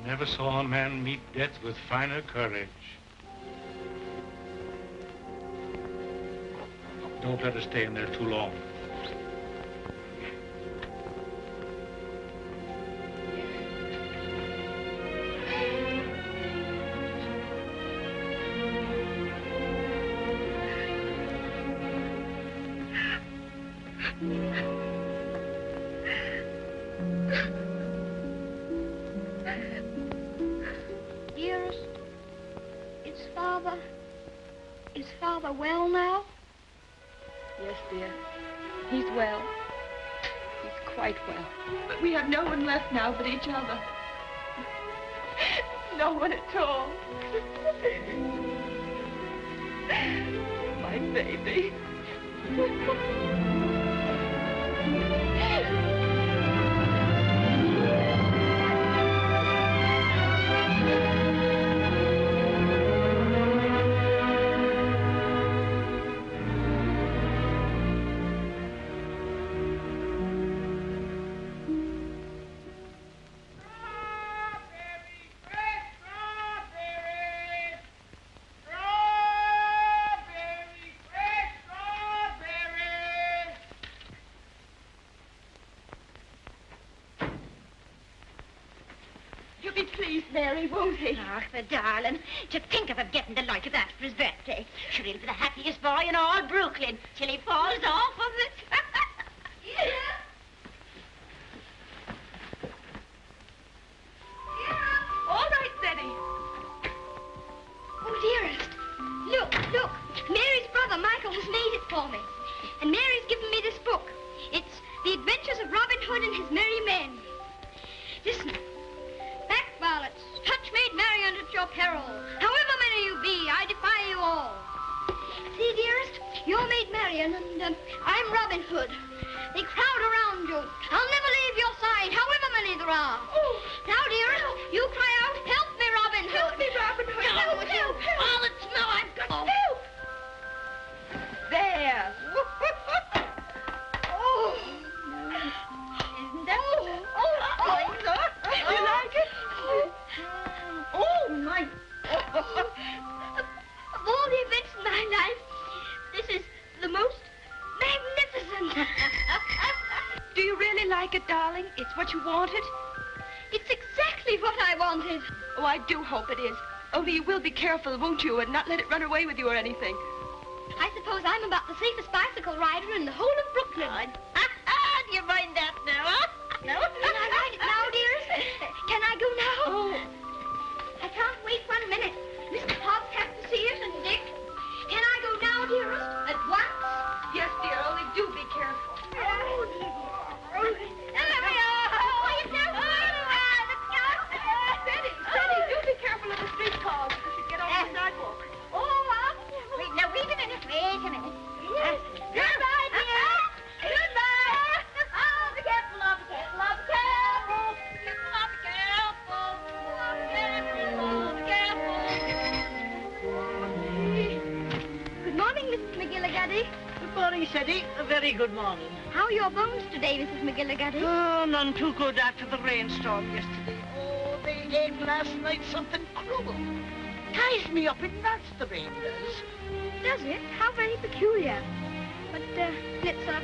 I never saw a man meet death with finer courage. Don't let us stay in there too long. Dearest, is Father well now? Yes, dear. He's well. He's quite well. But we have no one left now but each other. No one at all. My baby. Mary, won't he? Ach, the darling. To think of him getting the like of that for his birthday. Sure, he'll be the happiest boy in all Brooklyn till he falls off of it. Yeah. All right, Betty. Oh, dearest. Look. Mary's brother, Michael, has made it for me. And Mary's given me this book. It's The Adventures of Robin Hood and His Merry Men. Listen. Back varlets, touch maid Marian at your peril. However many you be, I defy you all. See, dearest, you're maid Marian, and I'm Robin Hood. They crowd around you. I'll never leave your side, however many there are. Oh. Now, dearest, you cry out, help me, Robin Hood. Help me, Robin Hood. Help. All it's no, I've got... Help. There. Oh. Isn't that... You like it? Oh, my... Of all the events in my life, this is the most magnificent. Do you really like it, darling? It's what you wanted? It's exactly what I wanted. Oh, I do hope it is. Only you will be careful, won't you, and not let it run away with you or anything. I suppose I'm about the safest bicycle rider in the whole of Brooklyn. Do you mind that now, huh? No? Can I ride it now, dearest? Can I go now? Oh. I can't wait 1 minute. Mr. Hobbs has to see it, and Dick. Can I go now, dearest? At once? Yes, dear, only do be careful. There we are. Steady, do be careful of the street cars because you get off the sidewalk. Wait a minute. Yes. Goodbye, dear. Goodbye. Oh, be careful, love, be careful, love, be careful. Good morning, Mrs. McGillicuddy. Good morning, Seddy. A very good morning. How are your bones today, Mrs. McGillicuddy? Oh, none too good after the rainstorm yesterday. Oh, they ate last night something cruel. Ties me up in knots, the rain does. Does it? How very peculiar. But it's a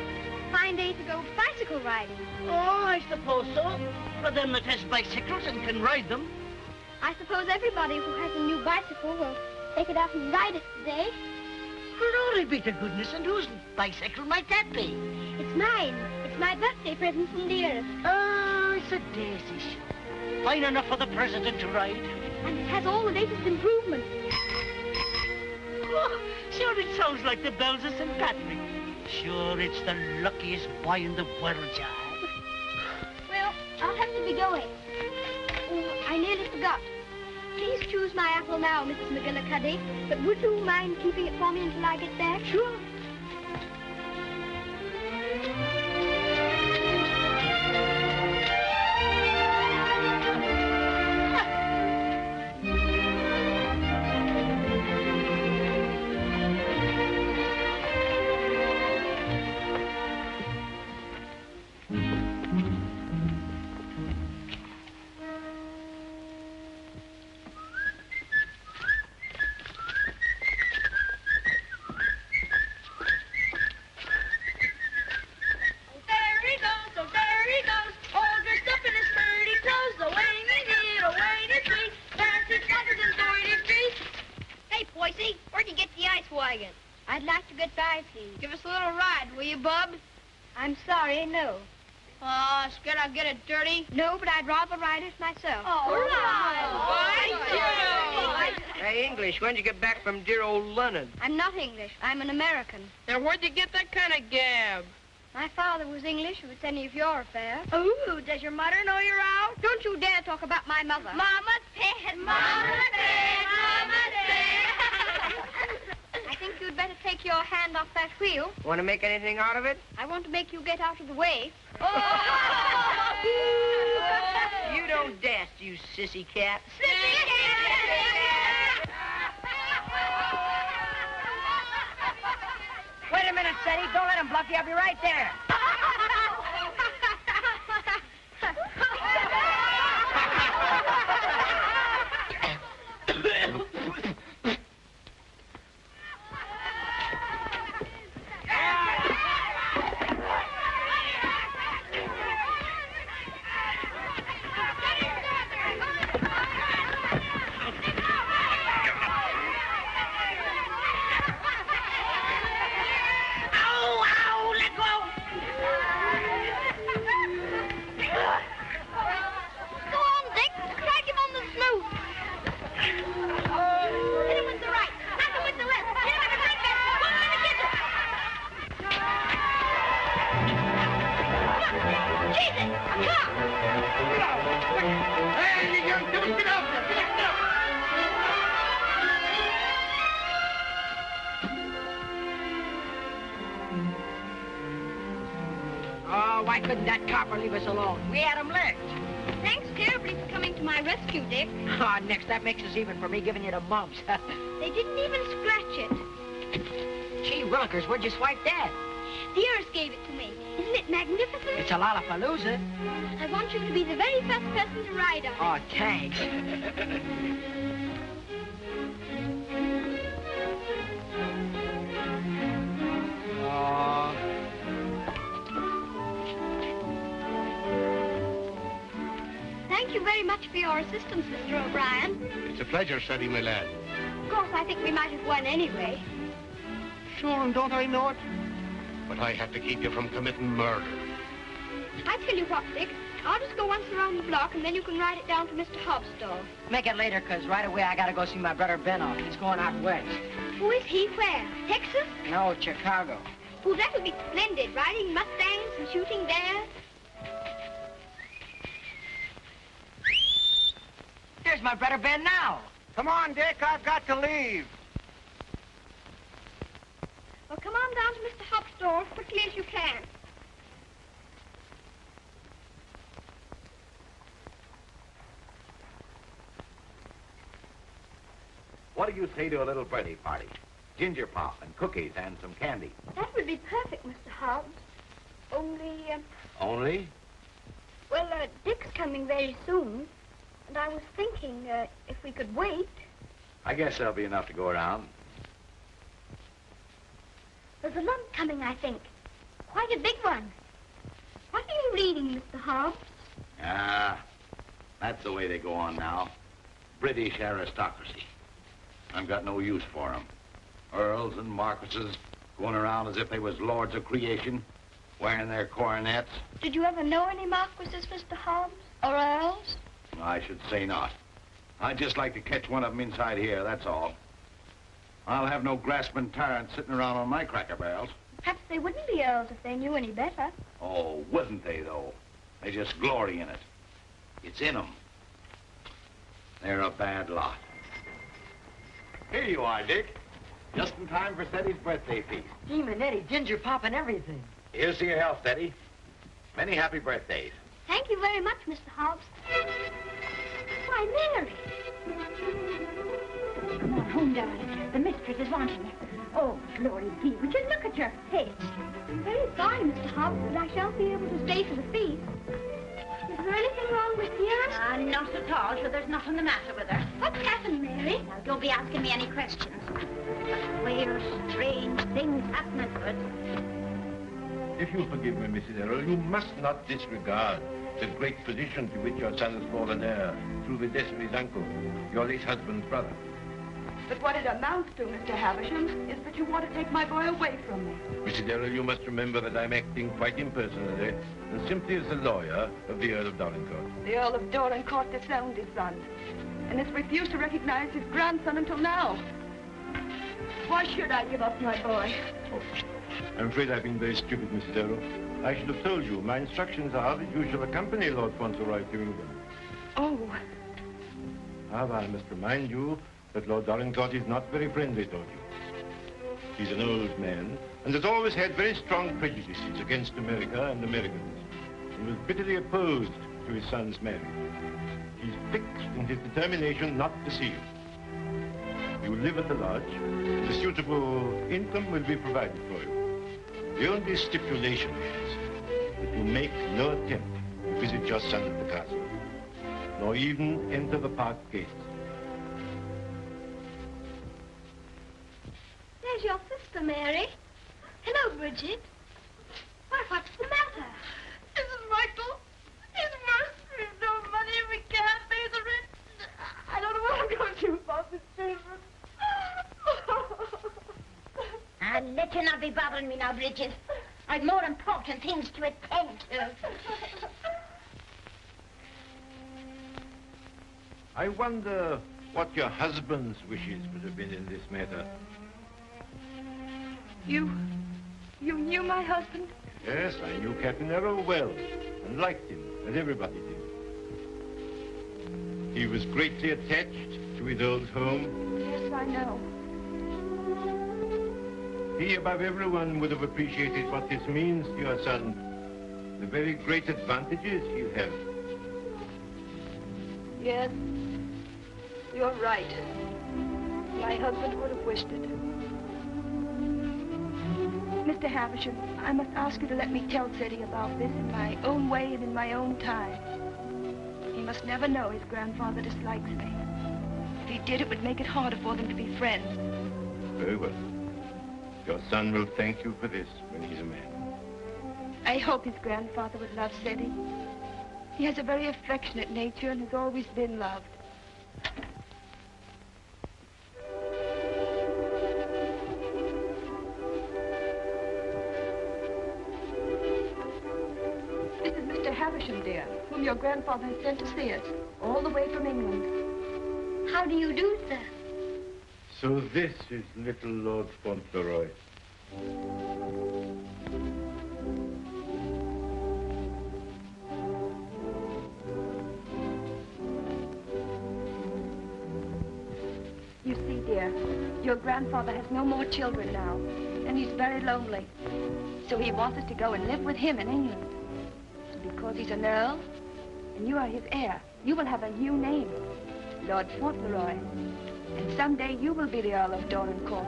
fine day to go bicycle riding. Oh, I suppose so. For them that has bicycles and can ride them. I suppose everybody who has a new bicycle will take it out and ride it today. Glory be to goodness, and whose bicycle might that be? It's mine. It's my birthday present from dearest. Oh, it's a daisy show. Fine enough for the president to ride. And it has all the latest improvements. Oh, sure, it sounds like the bells of St. Patrick. Sure, it's the luckiest boy in the world, John. Well, I'll have to be going. Oh, I nearly forgot. Please choose my apple now, Mrs. McGillicuddy. But would you mind keeping it for me until I get back? Sure. righty. Give us a little ride, will you, Bub? I'm sorry, no. Scared I'll get it dirty? No, but I'd rather ride it myself. Hey, English, when'd you get back from dear old London? I'm not English. I'm an American. Now, where'd you get that kind of gab? My father was English, if it's any of your affair. Ooh, does your mother know you're out? Don't you dare talk about my mother. Mama said, Mama said, Mama said. I think you'd better take your hand off that wheel. Want to make anything out of it? I want to make you get out of the way. You don't dast, you sissy cat. Wait a minute, Sadie. Don't let him bluff you. I'll be right there. Why couldn't that copper leave us alone? We had him licked. Thanks terribly for coming to my rescue, Dick. Next, that makes us even for me giving you the mumps. They didn't even scratch it. Gee willikers, where'd you swipe that? The Earth gave it to me. Isn't it magnificent? It's a lollapalooza. I want you to be the very first person to ride on it. Oh, thanks. Thank you very much for your assistance, Mr. O'Brien. It's a pleasure, Sadie, my lad. Of course, I think we might have won anyway. Sure, and don't I know it? But I had to keep you from committing murder. I tell you what, Dick. I'll just go once around the block, and then you can ride it down to Mr. Hobbs' store. Make it later, 'cause right away I gotta go see my brother Benno. He's going out west. Who is he? Where? Texas? No, Chicago. Oh, that would be splendid. Riding Mustangs and shooting bears. Here's my brother Ben now. Come on, Dick. I've got to leave. Well, come on down to Mr. Hobbs' store as quickly as you can. What do you say to a little birthday party? Ginger pop and cookies and some candy. That would be perfect, Mr. Hobbs. Only, Only? well, Dick's coming very soon. And I was thinking, if we could wait. I guess there'll be enough to go around. There's a lump coming, I think. Quite a big one. What are you reading, Mr. Hobbs? Ah, that's the way they go on now. British aristocracy. I've got no use for 'em. Earls and marquises going around as if they was lords of creation, wearing their coronets. Did you ever know any marquises, Mr. Hobbs? Or earls? I should say not. I'd just like to catch one of them inside here, that's all. I'll have no grasping tyrants sitting around on my cracker barrels. Perhaps they wouldn't be earls if they knew any better. Oh, wouldn't they, though? They just glory in it. It's in 'em. They're a bad lot. Here you are, Dick. Just in time for Steady's birthday feast. Gee, Manetti, ginger pop and everything. Here's to your health, Steady. Many happy birthdays. Thank you very much, Mr. Hobbs. Why, Mary. Come on home, darling. The mistress is wanting you. Oh, glory be. Would you look at your face? I'm very sorry, Mr. Hobbs, but I shan't be able to stay for the feast. Is there anything wrong with Dearest? Not at all, so there's nothing the matter with her. What's happened, Mary? Now, don't be asking me any questions. Queer, strange things happening to it. If you forgive me, Mrs. Errol, you must not disregard the great position to which your son has fallen heir through the death of his uncle, your late husband's brother. But what it amounts to, Mr. Havisham, is that you want to take my boy away from me. Mrs. Errol, you must remember that I'm acting quite impersonally and simply as the lawyer of the Earl of Dorincourt. The Earl of Dorincourt disowned his son and has refused to recognize his grandson until now. Why should I give up my boy? Oh, I'm afraid I've been very stupid, Mrs. Errol. I should have told you. My instructions are that you shall accompany Lord Fauntleroy to England. Oh. However, I must remind you that Lord Dorincourt is not very friendly toward you. He's an old man and has always had very strong prejudices against America and Americans, and was bitterly opposed to his son's marriage. He's fixed in his determination not to see you. You will live at the lodge, and a suitable income will be provided for you. The only stipulation is that you make no attempt to visit your son at the castle, nor even enter the park gates. There's your sister, Mary. Hello, Bridget. Why, what's the matter? Mrs. Michael, it's worse. We've no money. We can't pay the rent. I don't know what I'm going to do about the children. I'll let you not be bothering me now, Bridget. I've more important things to attend to. I wonder what your husband's wishes would have been in this matter. You knew my husband? Yes, I knew Captain Errol well, and liked him, as everybody did. He was greatly attached to his old home. Yes, I know. He, above everyone, would have appreciated what this means to your son. The very great advantages he'll have. Yes, you're right. My husband would have wished it. Mr. Havisham, I must ask you to let me tell Teddy about this in my own way and in my own time. He must never know his grandfather dislikes me. If he did, it would make it harder for them to be friends. Very well. Your son will thank you for this when he's a man. I hope his grandfather would love Teddy. He has a very affectionate nature and has always been loved. This is Mr. Havisham, dear, whom your grandfather has sent to see us, all the way from England. How do you do, sir? So this is little Lord Fauntleroy. You see, dear, your grandfather has no more children now, and he's very lonely. So he wants us to go and live with him in England. And because he's an earl, and you are his heir, you will have a new name, Lord Fauntleroy. And someday you will be the Earl of Dorincourt.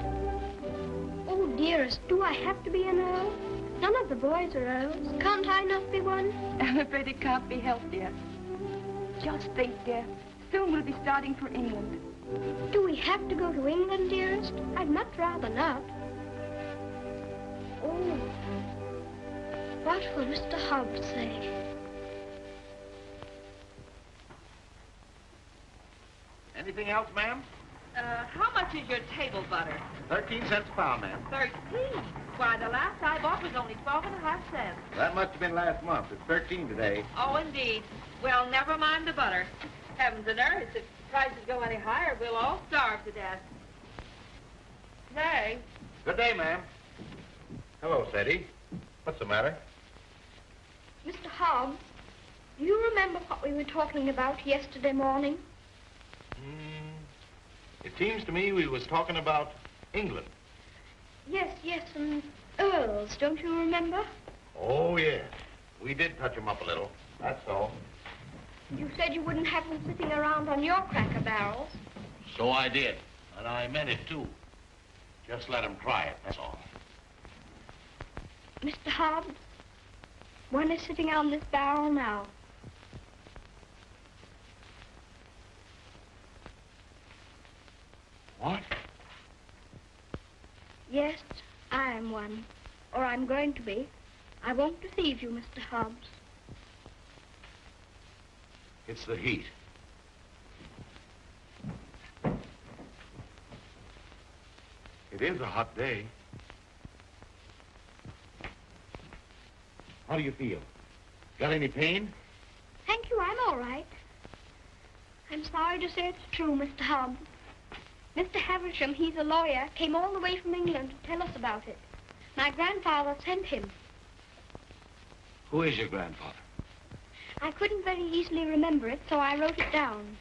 Oh, dearest, do I have to be an earl? None of the boys are earls. Can't I not be one? I'm afraid it can't be helped, dear. Just think, dear. Soon we'll be starting for England. Do we have to go to England, dearest? I'd much rather not. Oh, what will Mr. Hobbs say? Anything else, ma'am? How much is your table butter? 13 cents a pound, ma'am. 13. Why, the last I bought was only 12.5 cents. That must have been last month. It's 13 today. Oh, indeed. Well, never mind the butter. Heavens and earth, if prices go any higher, we'll all starve to death. Nay. Good day, ma'am. Hello, Sadie. What's the matter? Mr. Hobbs, do you remember what we were talking about yesterday morning? It seems to me we was talking about England. Yes, and earls, don't you remember? Oh, yes. We did touch them up a little. That's all. You said you wouldn't have them sitting around on your cracker barrels. So I did. And I meant it, too. Just let them try it, that's all. Mr. Hobbs, one is sitting on this barrel now. What? Yes, I am one. Or I'm going to be. I won't deceive you, Mr. Hobbs. It's the heat. It is a hot day. How do you feel? Got any pain? Thank you, I'm all right. I'm sorry to say it's true, Mr. Hobbs. Mr. Havisham, he's a lawyer, came all the way from England to tell us about it. My grandfather sent him. Who is your grandfather? I couldn't very easily remember it, so I wrote it down.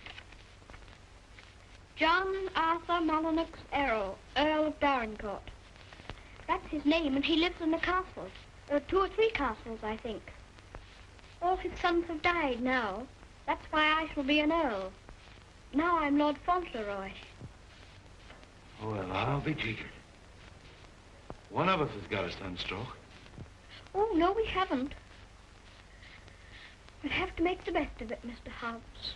John Arthur Molyneux Errol, Earl of Dorincourt. That's his name, and he lives in a castle. 2 or 3 castles, I think. All his sons have died now. That's why I shall be an earl. Now I'm Lord Fauntleroy. Well, I'll be jiggered. One of us has got a sunstroke. Oh, no, we haven't. We'll have to make the best of it, Mr. Hobbs.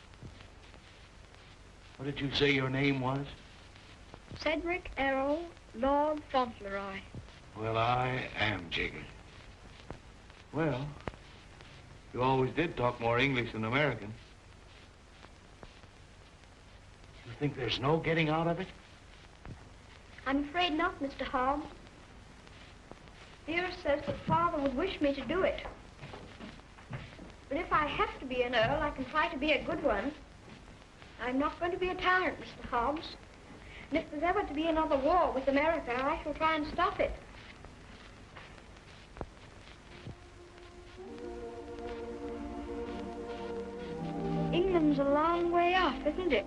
What did you say your name was? Cedric Errol, Lord Fauntleroy. Well, I am jiggered. Well, you always did talk more English than American. You think there's no getting out of it? I'm afraid not, Mr. Hobbs. Dearest says that Father would wish me to do it. But if I have to be an earl, I can try to be a good one. I'm not going to be a tyrant, Mr. Hobbs. And if there's ever to be another war with America, I shall try and stop it. England's a long way off, isn't it?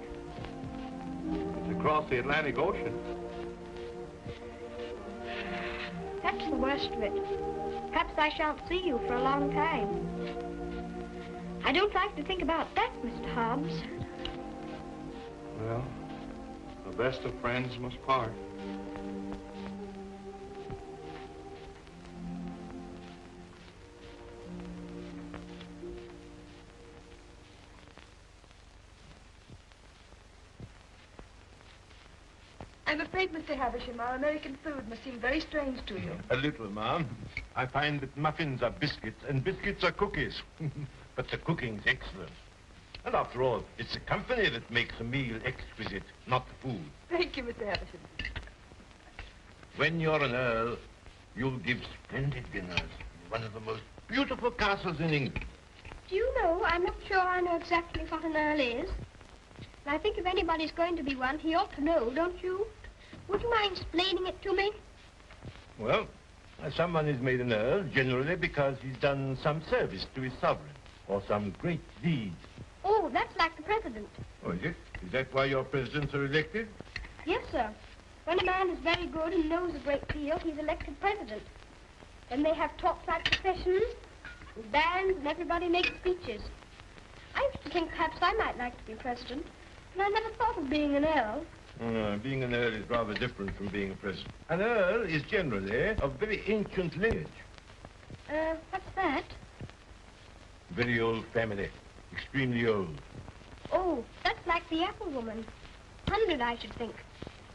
It's across the Atlantic Ocean. That's the worst of it. Perhaps I shan't see you for a long time. I don't like to think about that, Mr. Hobbs. Well, the best of friends must part. I'm afraid, Mr. Havisham, our American food must seem very strange to you. A little, ma'am. I find that muffins are biscuits and biscuits are cookies. But the cooking's excellent. And after all, it's the company that makes a meal exquisite, not the food. Thank you, Mr. Havisham. When you're an earl, you'll give splendid dinners in one of the most beautiful castles in England. Do you know, I'm not sure I know exactly what an earl is. And I think if anybody's going to be one, he ought to know, don't you? Would you mind explaining it to me? Well, someone is made an earl generally because he's done some service to his sovereign or some great deed. Oh, that's like the president. Oh, is it? Is that why your presidents are elected? Yes, sir. When a man is very good and knows a great deal, he's elected president. Then they have talks like processions, and bands, and everybody makes speeches. I used to think perhaps I might like to be president, and I never thought of being an earl. No, being an earl is rather different from being a president. An earl is generally of very ancient lineage. What's that? Very old family. Extremely old. Oh, that's like the apple woman. 100, I should think.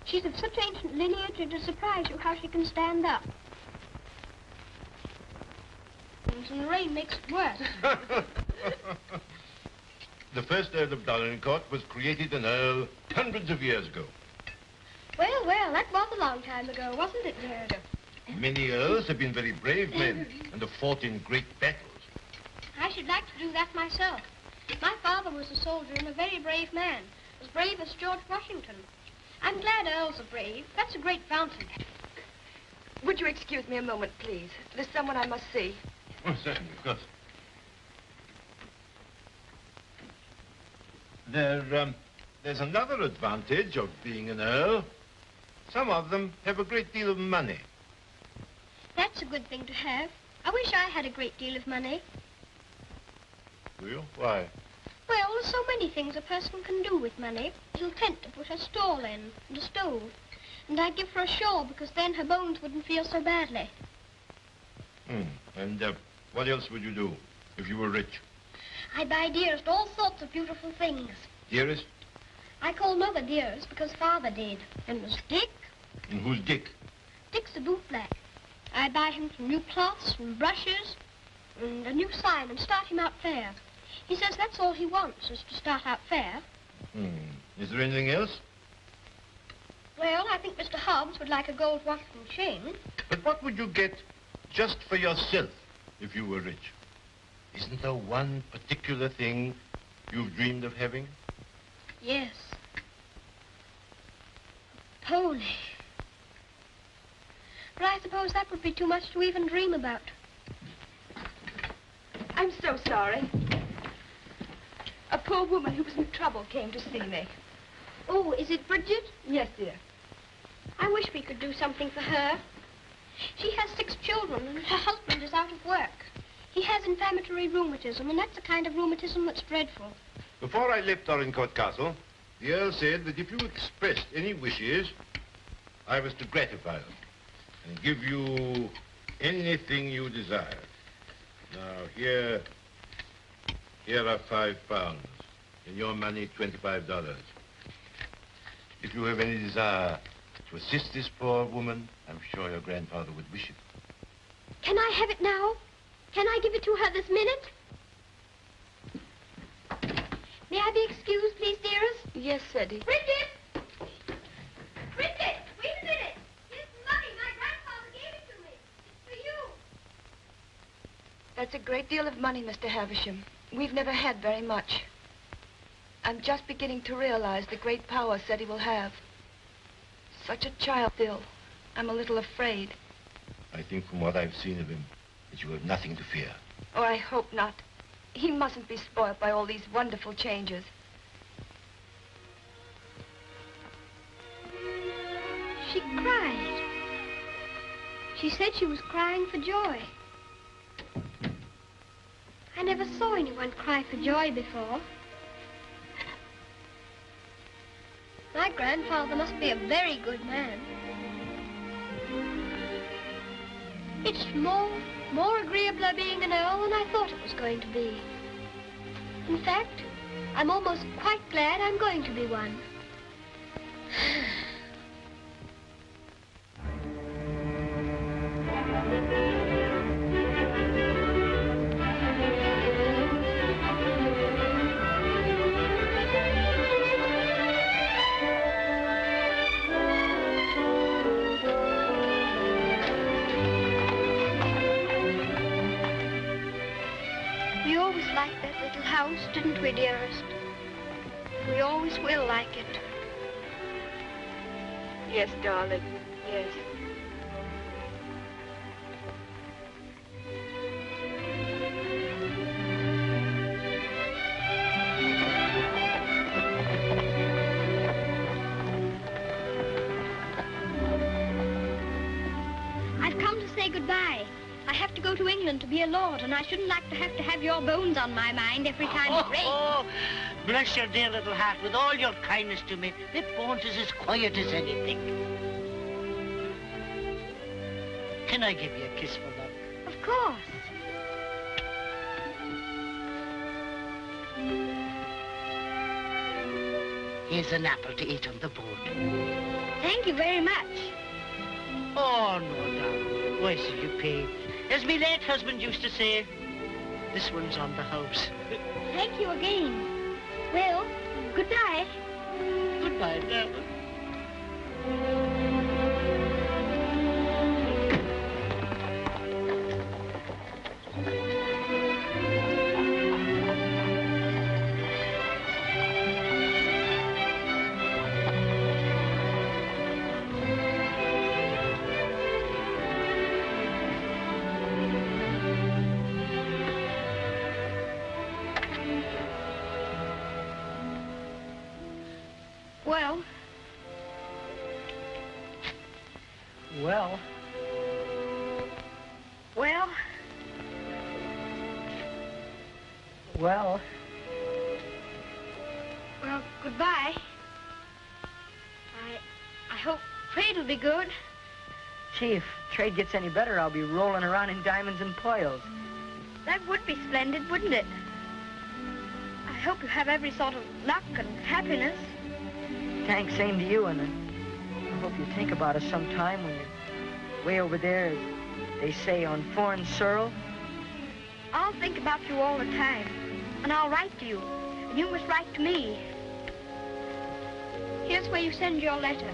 She's of such ancient lineage, it'll surprise you how she can stand up. And the rain makes it worse. The first Earl of Dorincourt was created an earl hundreds of years ago. Well, that was a long time ago, wasn't it, dear? Many earls have been very brave men and have fought in great battles. I should like to do that myself. My father was a soldier and a very brave man, as brave as George Washington. I'm glad earls are brave. That's a great fountain. Would you excuse me a moment, please? There's someone I must see. Oh, certainly, of course. There's another advantage of being an earl. Some of them have a great deal of money. That's a good thing to have. I wish I had a great deal of money. Do you? Why? Well, there's so many things a person can do with money. A little tent to put her stall in, and a stove. And I'd give her a shawl, because then her bones wouldn't feel so badly. And what else would you do if you were rich? I'd buy Dearest all sorts of beautiful things. Dearest? I call Mother Dearest because Father did. And there's Dick. And who's Dick? Dick's a bootblack. I'd buy him some new cloths and brushes and a new sign and start him out fair. He says that's all he wants, is to start out fair. Is there anything else? Well, I think Mr. Hobbs would like a gold watch and chain. But what would you get just for yourself if you were rich? Isn't there one particular thing you've dreamed of having? Yes. A pony. But I suppose that would be too much to even dream about. I'm so sorry. A poor woman who was in trouble came to see me. Oh, is it Bridget? Yes, dear. I wish we could do something for her. She has 6 children, and her husband is out of work. He has inflammatory rheumatism, and that's the kind of rheumatism that's dreadful. Before I left Dorincourt Castle, the Earl said that if you expressed any wishes, I was to gratify them and give you anything you desire. Now, here are £5. In your money, $25. If you have any desire to assist this poor woman, I'm sure your grandfather would wish it. Can I have it now? Can I give it to her this minute? May I be excused, please, dearest? Yes, Eddie. Bridget! Bridget, wait a minute. Here's the money. My grandfather gave it to me. It's for you. That's a great deal of money, Mr. Havisham. We've never had very much. I'm just beginning to realize the great power Seti will have. Such a child still. I'm a little afraid. I think from what I've seen of him, that you have nothing to fear. Oh, I hope not. He mustn't be spoiled by all these wonderful changes. She cried. She said she was crying for joy. I never saw anyone cry for joy before. My grandfather must be a very good man. It's more agreeable being an earl than I thought it was going to be. In fact, I'm almost quite glad I'm going to be one. We always liked that little house, didn't we, dearest? We always will like it. Yes, darling. Yes. I've come to say goodbye. I have to go to England to be a lord, and I shouldn't like to have your bones on my mind every time it rains. Oh, bless your dear little heart. With all your kindness to me, the Bones is as quiet as anything. Can I give you a kiss for luck? Of course. Here's an apple to eat on the board. Thank you very much. Oh, no, darling. Why should you pay? As me late husband used to say, this one's on the house. Thank you again. Well, goodbye. Goodbye, darling. Well, Well, well, well, well, goodbye. I hope trade will be good. Gee, if trade gets any better, I'll be rolling around in diamonds and pearls. That would be splendid, wouldn't it? I hope you have every sort of luck and happiness. Thanks, same to you, and I hope you think about us sometime when you're way over there, as they say, on foreign soil. I'll think about you all the time, and I'll write to you, and you must write to me. Here's where you send your letter.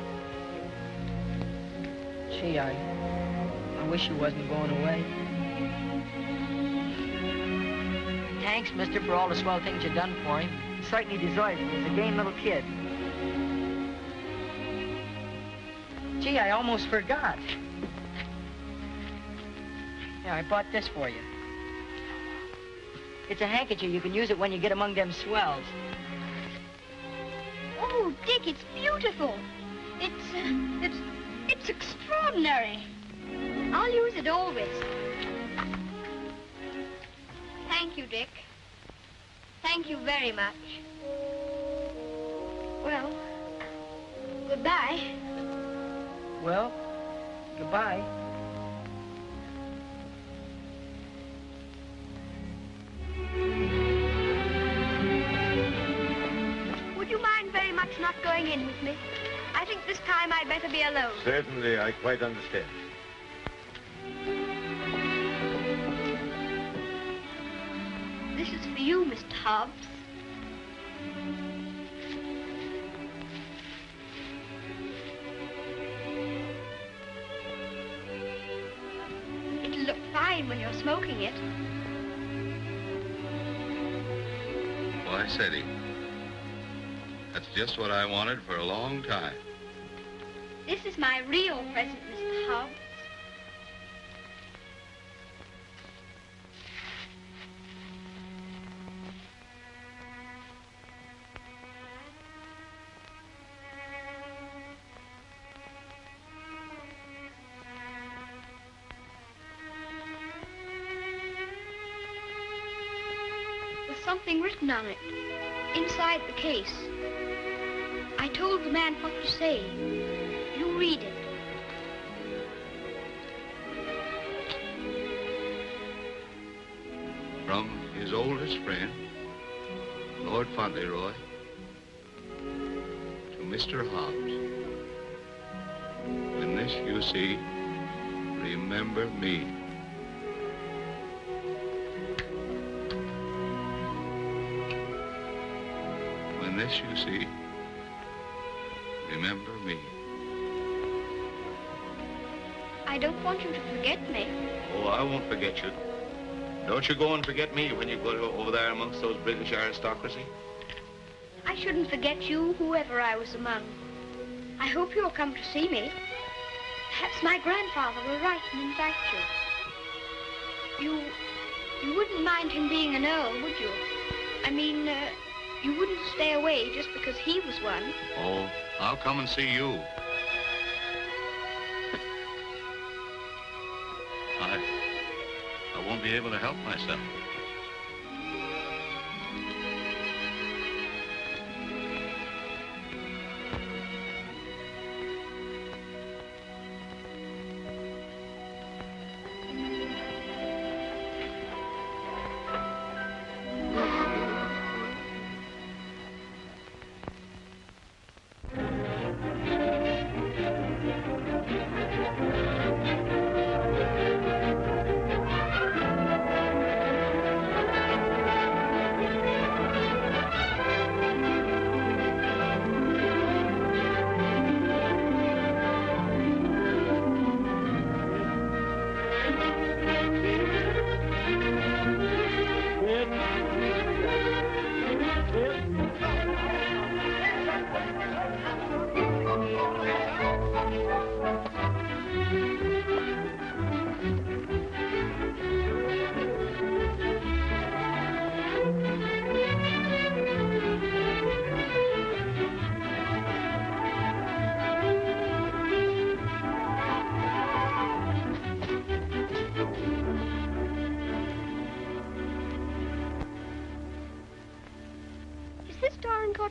Gee, I wish you wasn't going away. Thanks, mister, for all the swell things you've done for him. He certainly deserves it. He's a game little kid. Gee, I almost forgot. Yeah, I bought this for you. It's a handkerchief. You can use it when you get among them swells. Oh, Dick, it's beautiful. It's extraordinary. I'll use it always. Thank you, Dick. Thank you very much. Well, goodbye. Well, goodbye. Would you mind very much not going in with me? I think this time I'd better be alone. Certainly, I quite understand. This is for you, Mr. Hobbs. It'll look fine when you're smoking it. Why, Sadie, that's just what I wanted for a long time. This is my real present, Mr. Hobbs. There's something written on it, inside the case. I told the man what to say. You read it. From his oldest friend, Lord Fauntleroy, to Mr. Hobbs. When this you see, remember me. When this you see, remember me. I don't want you to forget me. Oh, I won't forget you. Don't you go and forget me when you go over there amongst those British aristocracy. I shouldn't forget you, whoever I was among. I hope you'll come to see me. Perhaps my grandfather will write and invite you. You wouldn't mind him being an earl, would you? I mean, you wouldn't stay away just because he was one. Oh, I'll come and see you. I won't be able to help myself.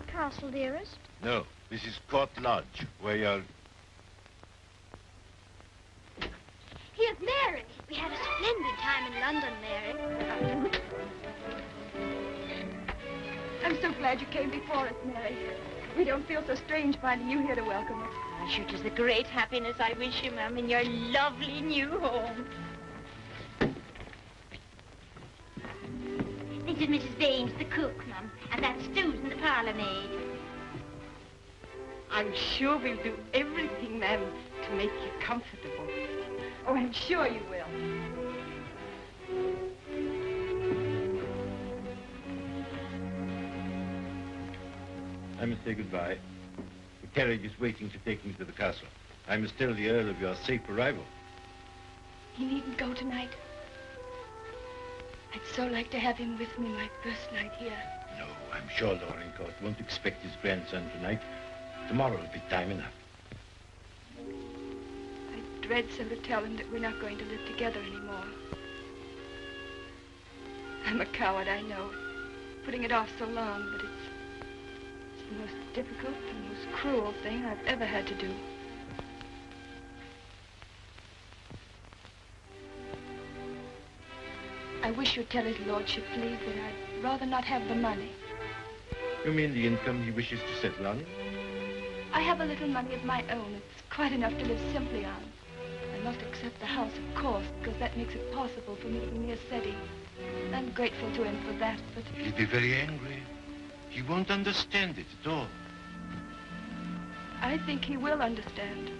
Castle, dearest? No, this is Court Lodge, where you're... Here's Mary. We had a splendid time in London, Mary. I'm so glad you came before us, Mary. We don't feel so strange finding you here to welcome us. I'm sure it is a great happiness I wish you, ma'am, in your lovely new home. This is Mrs. Baines, the cook, ma'am, and that's Susan, the parlour maid. I'm sure we'll do everything, ma'am, to make you comfortable. Oh, I'm sure you will. I must say goodbye. The carriage is waiting to take me to the castle. I must tell the Earl of your safe arrival. He needn't go tonight. I'd so like to have him with me my first night here. No, I'm sure Dorincourt won't expect his grandson tonight. Tomorrow will be time enough. I dread so to tell him that we're not going to live together anymore. I'm a coward, I know, putting it off so long, but it's the most difficult and most cruel thing I've ever had to do. I wish you'd tell his lordship, please, that I'd rather not have the money. You mean the income he wishes to settle on? I have a little money of my own. It's quite enough to live simply on. I must accept the house, of course, because that makes it possible for me to be near Seti. I'm grateful to him for that, but... He'll be very angry. He won't understand it at all. I think he will understand.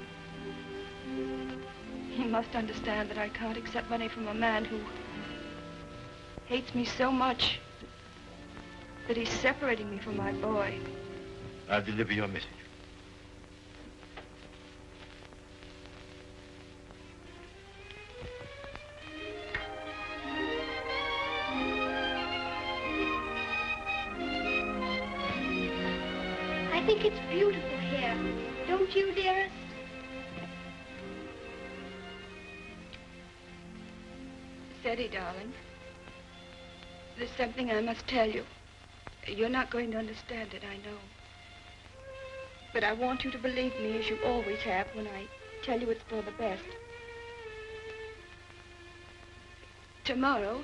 He must understand that I can't accept money from a man who hates me so much that he's separating me from my boy. I'll deliver your message. I think it's beautiful here. Don't you, dearest? Seti, darling, there's something I must tell you. You're not going to understand it, I know. But I want you to believe me, as you always have, when I tell you it's for the best. Tomorrow,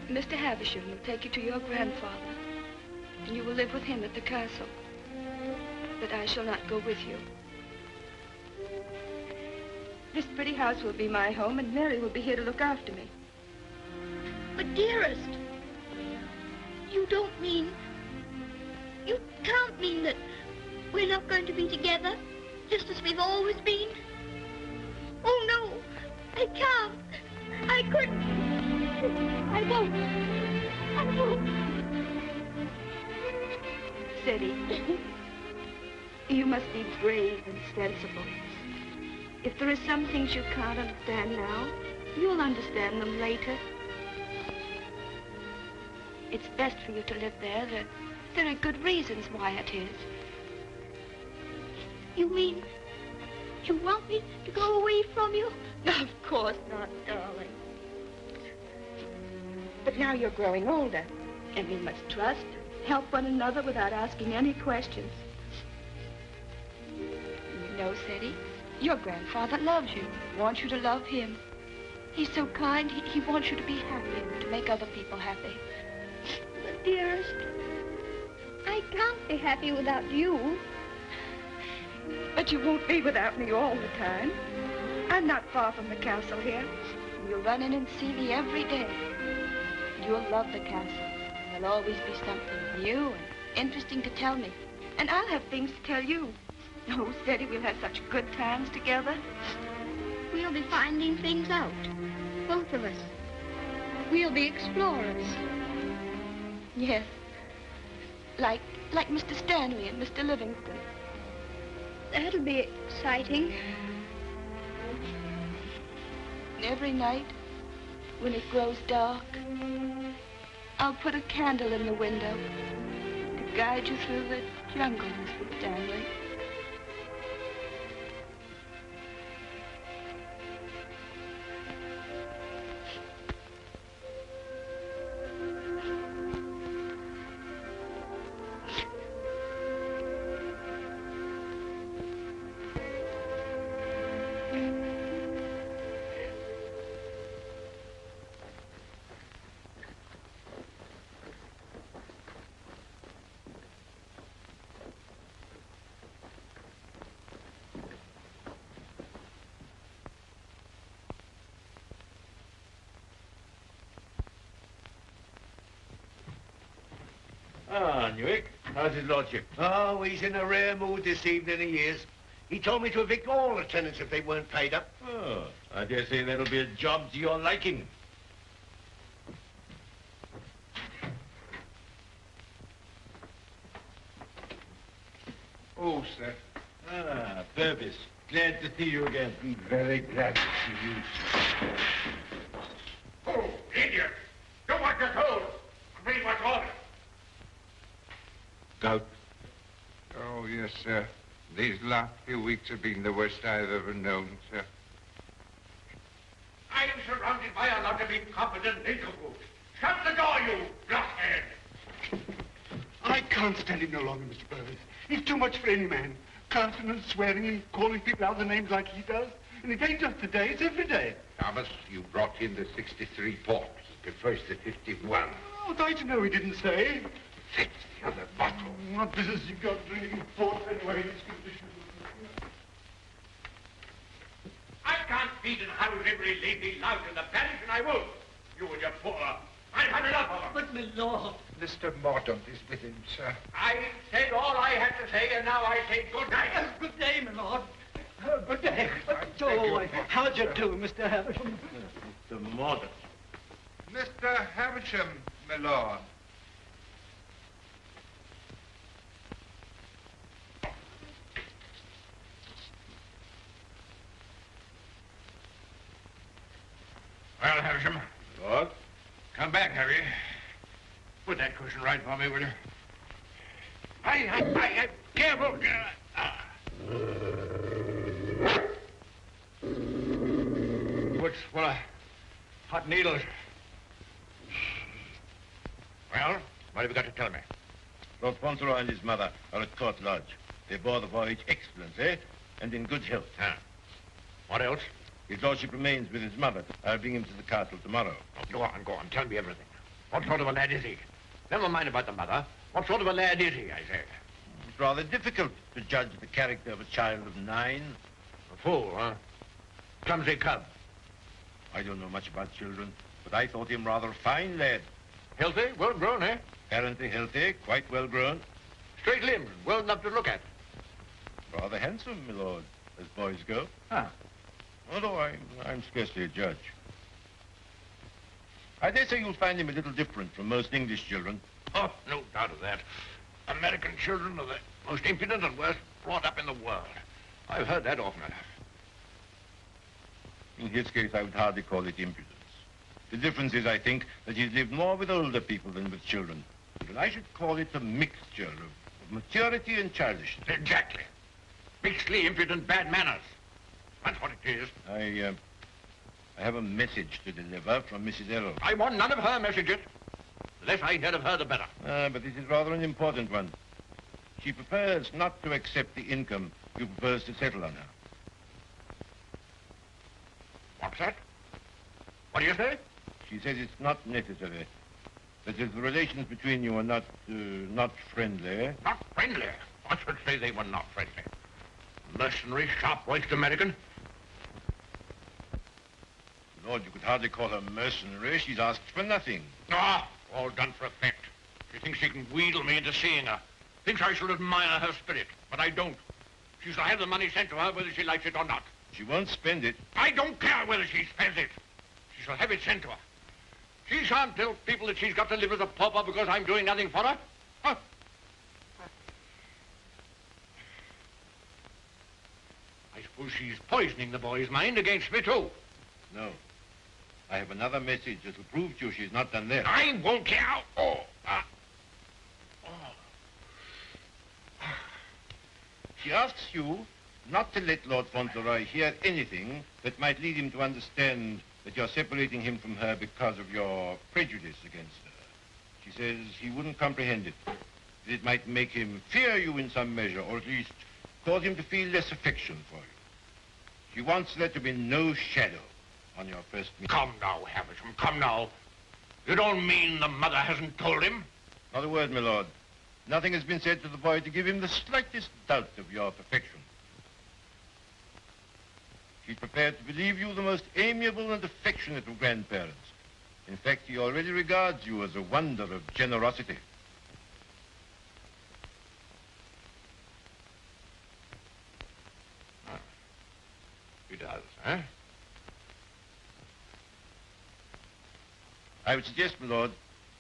Mr. Havisham will take you to your grandfather, and you will live with him at the castle. But I shall not go with you. This pretty house will be my home, and Mary will be here to look after me. But, dearest, you don't mean... You can't mean that we're not going to be together, just as we've always been. Oh, no, I can't. I couldn't. I won't. I won't. Seti, you must be brave and sensible. If there are some things you can't understand now, you'll understand them later. It's best for you to live there. There are good reasons why it is. You mean you want me to go away from you? Of course not, darling. But now you're growing older, and we must trust, help one another without asking any questions. You know, Seti, your grandfather loves you, wants you to love him. He's so kind, he wants you to be happy and to make other people happy. But, dearest, I can't be happy without you. But you won't be without me all the time. I'm not far from the castle here. You'll run in and see me every day. You'll love the castle. There'll always be something new and interesting to tell me. And I'll have things to tell you. Oh, Seti, we'll have such good times together. We'll be finding things out, both of us. We'll be explorers. Yes. Like Mr. Stanley and Mr. Livingston. That'll be exciting. Every night, when it grows dark, I'll put a candle in the window to guide you through the jungle, Mr. Stanley. Ah, Newick, how's his lordship? Oh, he's in a rare mood this evening, he is. He told me to evict all the tenants if they weren't paid up. Oh, I dare say that'll be a job to your liking. Oh, sir. Ah, Purvis. Glad to see you again. Very glad to see you, sir. Oh, idiot! Do what you're told. Read what's ordered. Gout. Oh, yes, sir. These last few weeks have been the worst I've ever known, sir. I'm surrounded by a lot of incompetent nincompoofs. Shut the door, you blockhead! I can't stand it no longer, Mr. Purvis. He's too much for any man. Cursing and swearing and calling people out their names like he does. And it ain't just today, it's every day. Thomas, you brought in the 63 port. He prefers the 51. Oh, I'd like to know he didn't say. Fix the other bottle. What business you got drinking port anyway in this condition? I can't feed and house every lazy lout in the parish, and I won't. You and your poor. I've had enough of them. But, my lord. Mr. Mordaunt is with him, sir. I said all I had to say, and now I say good night. Good day, my lord. Good day. Oh, how'd you do, Mr. Havisham? Mr. Mordaunt. Mr. Havisham, my lord. Well, Havisham, Lord? come back, have you? Put that cushion right for me, will you? Careful. What's full of hot needles? Well, what have you got to tell me? Lord Fauntleroy and his mother are at Court Lodge. They bore the voyage excellently and in good health. Ah. What else? His lordship remains with his mother. I'll bring him to the castle tomorrow. Go on. Tell me everything. What sort of a lad is he? Never mind about the mother. What sort of a lad is he, I say? It's rather difficult to judge the character of a child of 9. A fool, huh? Clumsy cub. I don't know much about children, but I thought him rather a fine lad. Healthy? Well grown, eh? Apparently healthy, quite well grown. Straight limbs, well enough to look at. Rather handsome, my lord, as boys go. Ah. Although I'm scarcely a judge. I dare say you'll find him a little different from most English children. Oh, no doubt of that. American children are the most impudent and worst brought up in the world. I've heard that often enough. In his case, I would hardly call it impudence. The difference is, I think, that he's lived more with older people than with children. And I should call it a mixture of maturity and childishness. Exactly. Mixedly impudent bad manners. That's what it is. I have a message to deliver from Mrs. Errol. I want none of her messages. The less I hear of her, the better. But this is rather an important one. She prefers not to accept the income you propose to settle on her. What's that? What do you say? She says it's not necessary. That is, the relations between you are not friendly. Not friendly? I should say they were not friendly. Mercenary, sharp-voiced American. Lord, you could hardly call her mercenary. She's asked for nothing. Ah, all done for effect. She thinks she can wheedle me into seeing her. Thinks I shall admire her spirit, but I don't. She shall have the money sent to her whether she likes it or not. She won't spend it. I don't care whether she spends it. She shall have it sent to her. She shan't tell people that she's got to live as a pauper because I'm doing nothing for her. Huh? I suppose she's poisoning the boy's mind against me, too. No. I have another message that'll prove to you she's not done that. I won't care. She asks you not to let Lord Fauntleroy hear anything that might lead him to understand that you're separating him from her because of your prejudice against her. She says he wouldn't comprehend it. That it might make him fear you in some measure, or at least cause him to feel less affection for you. She wants there to be no shadow on your first meeting. Come now, Havisham, come now. You don't mean the mother hasn't told him? Not a word, my lord. Nothing has been said to the boy to give him the slightest doubt of your perfection. She's prepared to believe you the most amiable and affectionate of grandparents. In fact, he already regards you as a wonder of generosity. Huh? I would suggest, my lord,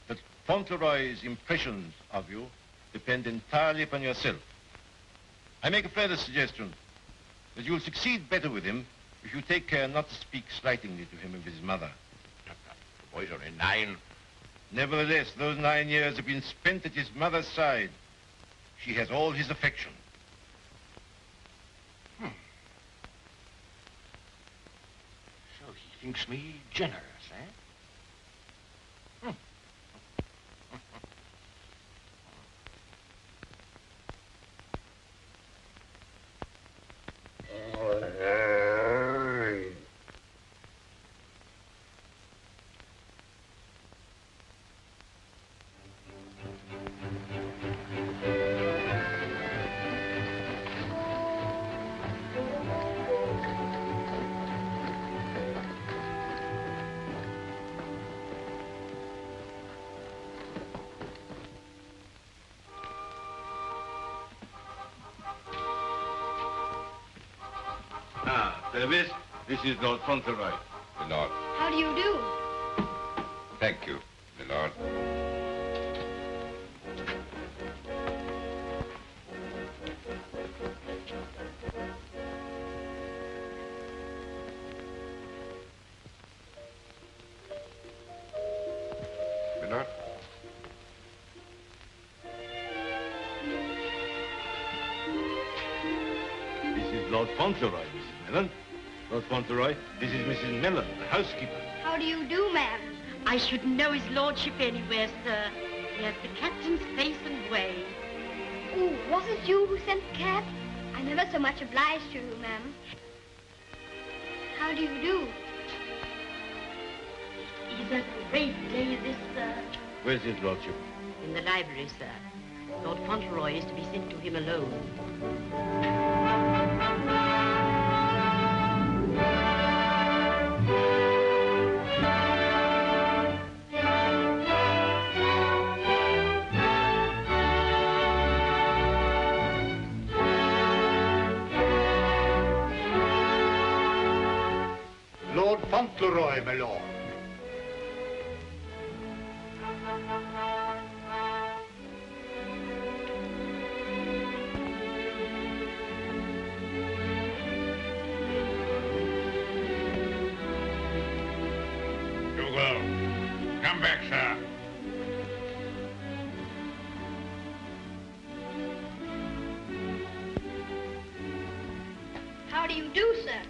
that Fauntleroy's impressions of you depend entirely upon yourself. I make a further suggestion, that you'll succeed better with him if you take care not to speak slightingly to him of his mother. The boy's only 9. Nevertheless, those 9 years have been spent at his mother's side. She has all his affection. So he thinks me generous, eh? Service, this is Lord Fauntleroy. My lord. How do you do? Thank you, my lord. My lord. This is Lord Fauntleroy, Mrs. Mellon. Lord Fauntleroy, this is Mrs. Mellon, the housekeeper. How do you do, ma'am? I shouldn't know his lordship anywhere, sir. He has the captain's face and way. Oh, was it you who sent the cab? I'm ever so much obliged to you, ma'am. How do you do? It's a great day, this, sir. Where's his lordship? In the library, sir. Lord Fauntleroy is to be sent to him alone. Lord Fauntleroy, my lord. Dougal, come back, sir. How do you do, sir?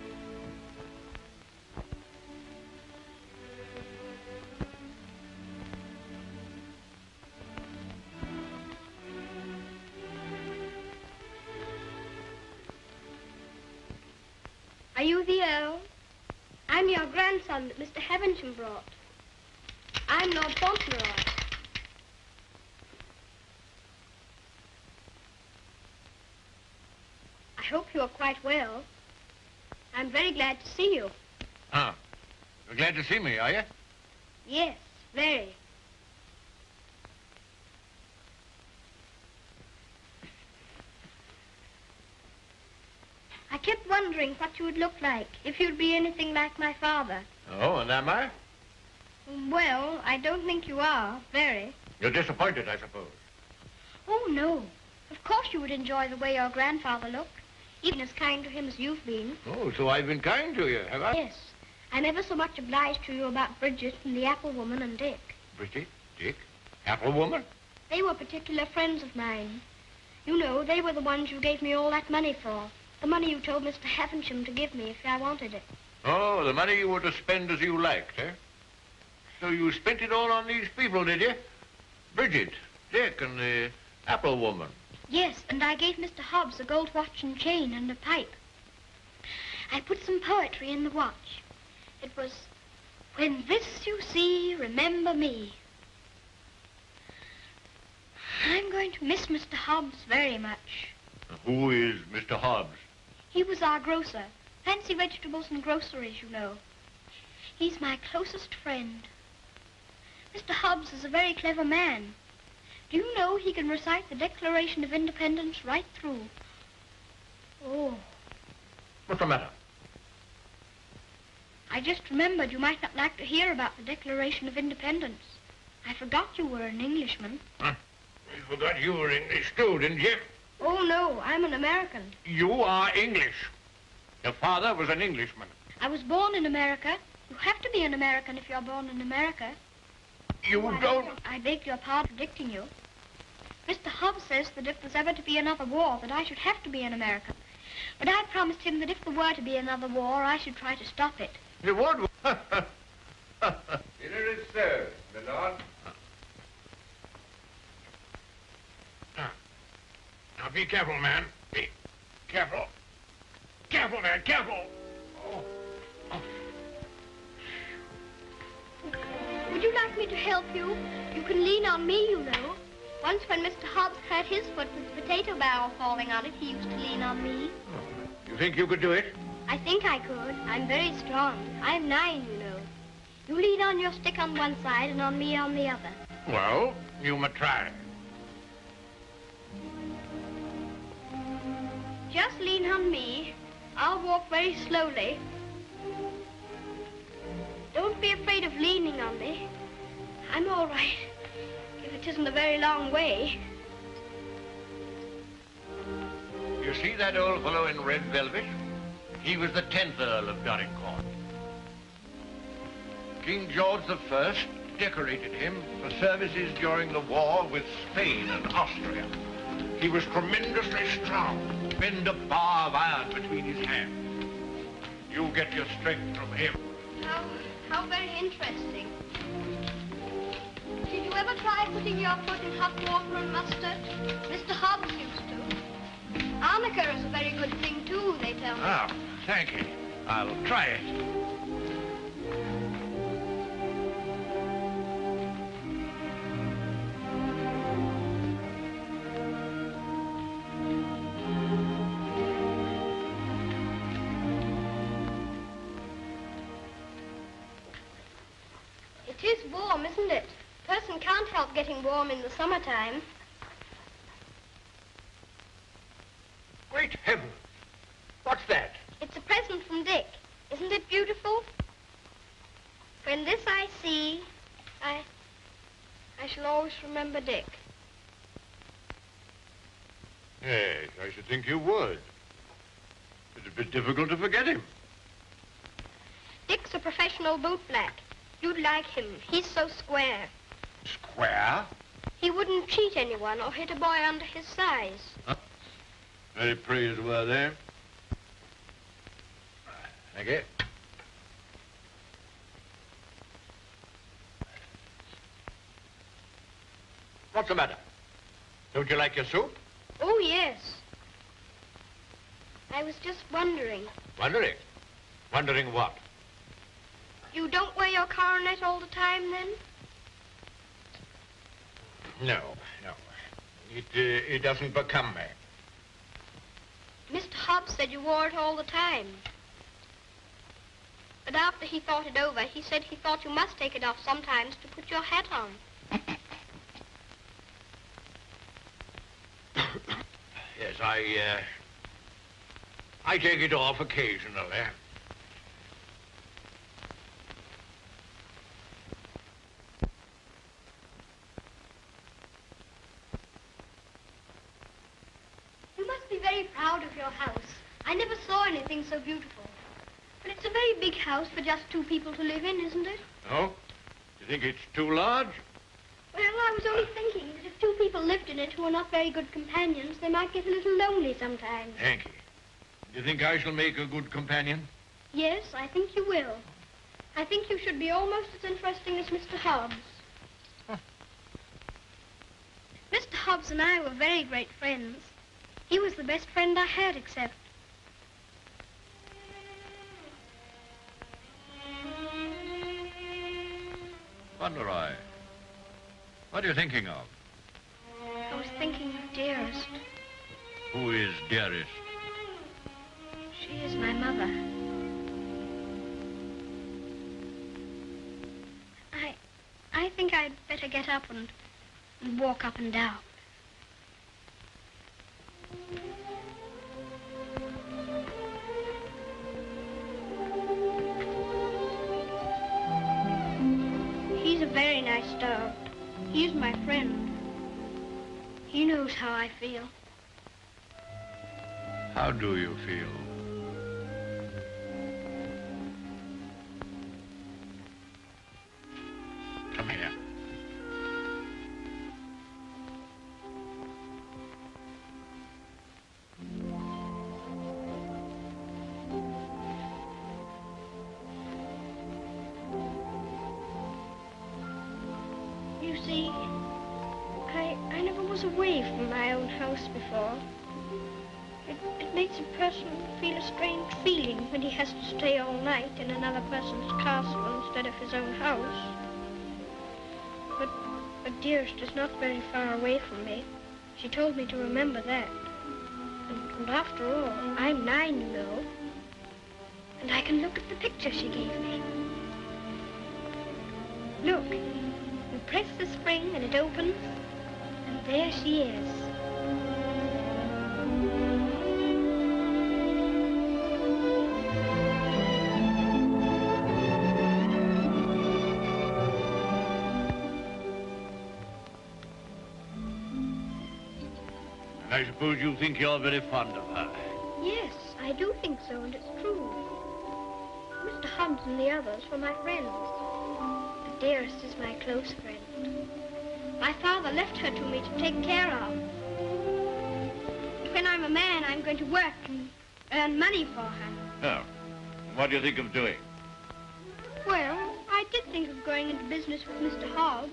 Are you the Earl? I'm your grandson that Mr. Havisham brought. I'm Lord Fauntleroy. I hope you are quite well. I'm very glad to see you. Ah, you're glad to see me, are you? Yes, very. I kept wondering what you would look like if you'd be anything like my father. Oh, and am I? Well, I don't think you are, very. You're disappointed, I suppose. Oh, no. Of course you would enjoy the way your grandfather looked, even as kind to him as you've been. Oh, so I've been kind to you, have I? Yes. I'm ever so much obliged to you about Bridget and the apple woman and Dick. Bridget, Dick, apple woman? They were particular friends of mine. You know, they were the ones you gave me all that money for. The money you told Mr. Havisham to give me if I wanted it. Oh, the money you were to spend as you liked, eh? So you spent it all on these people, did you? Bridget, Dick, and the apple woman. Yes, and I gave Mr. Hobbs a gold watch and chain and a pipe. I put some poetry in the watch. It was, "When this you see, remember me." I'm going to miss Mr. Hobbs very much. Who is Mr. Hobbs? He was our grocer. Fancy vegetables and groceries, you know. He's my closest friend. Mr. Hobbs is a very clever man. Do you know he can recite the Declaration of Independence right through? Oh. What's the matter? I just remembered you might not like to hear about the Declaration of Independence. I forgot you were an Englishman. Huh? You forgot you were English too, didn't you? Oh, no, I'm an American. You are English. Your father was an Englishman. I was born in America. You have to be an American if you're born in America. You don't... I beg your pardon for predicting you. Mr. Hobbs says that if there's ever to be another war, that I should have to be an American. But I promised him that if there were to be another war, I should try to stop it. You would? Dinner is served, my lord. Now, be careful, man. Be careful. Careful, man, careful. Oh. Would you like me to help you? You can lean on me, you know. Once when Mr. Hobbs hurt his foot with the potato barrel falling on it, he used to lean on me. You think you could do it? I think I could. I'm very strong. I'm 9, you know. You lean on your stick on one side and on me on the other. Well, you may try. Just lean on me. I'll walk very slowly. Don't be afraid of leaning on me. I'm all right, if it isn't a very long way. You see that old fellow in red velvet? He was the 10th Earl of Dorincourt. King George I decorated him for services during the war with Spain and Austria. He was tremendously strong, bend a bar of iron between his hands. You get your strength from him. How very interesting. Did you ever try putting your foot in hot water and mustard? Mr. Hobbs used to. Arnica is a very good thing, too, they tell me. Ah, thank you. I'll try it. It is warm, isn't it? A person can't help getting warm in the summertime. Great heavens! What's that? It's a present from Dick. Isn't it beautiful? When this I see, I shall always remember Dick. Yes, I should think you would. It'd be difficult to forget him. Dick's a professional bootblack. You'd like him. He's so square. Square? He wouldn't cheat anyone or hit a boy under his size. Huh? Very pleased were they. Thank you. What's the matter? Don't you like your soup? Oh, yes. I was just wondering. Wondering? Wondering what? You don't wear your coronet all the time, then? No. It doesn't become me. Mr. Hobbs said you wore it all the time. But after he thought it over, he said he thought you must take it off sometimes to put your hat on. Yes, I take it off occasionally. You must be very proud of your house. I never saw anything so beautiful. But it's a very big house for just 2 people to live in, isn't it? Oh? You think it's too large? Well, I was only thinking that if 2 people lived in it who are not very good companions, they might get a little lonely sometimes. Hanky, do you think I shall make a good companion? Yes, I think you will. I think you should be almost as interesting as Mr. Hobbs. Huh. Mr. Hobbs and I were very great friends. He was the best friend I had, except... Fauntleroy, what are you thinking of? I was thinking of Dearest. Who is Dearest? She is my mother. I think I'd better get up and walk up and down. starved. He's my friend. He knows how I feel. How do you feel? Come here. You see, I never was away from my own house before. It makes a person feel a strange feeling when he has to stay all night in another person's castle instead of his own house. But Dearest is not very far away from me. She told me to remember that. And after all, I'm 9, you know. And I can look at the picture she gave me. Look, you press the spring and it opens, and there she is. I suppose you think you're very fond of her. Yes, I do think so, and it's true. Mr. Hobbs and the others were my friends. But Dearest is my close friend. My father left her to me to take care of. When I'm a man, I'm going to work and earn money for her. Oh, what do you think of doing? Well, I did think of going into business with Mr. Hobbs.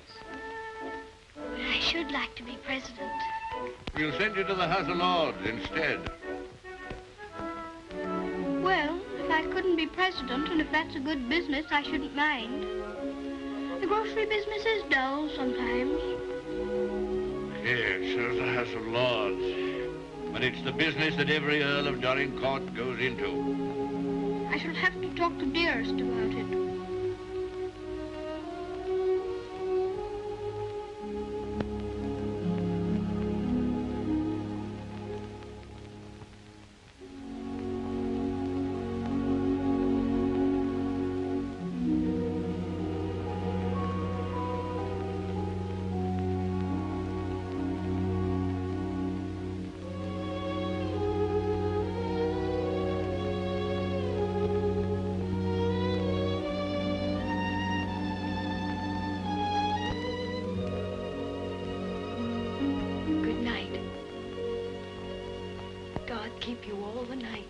But I should like to be president. We'll send you to the House of Lords instead. Well, if I couldn't be president, and if that's a good business, I shouldn't mind. The grocery business is dull sometimes. Yes, there's the House of Lords. But it's the business that every Earl of Dorincourt goes into. I shall have to talk to Dearest about it. Keep you all the night.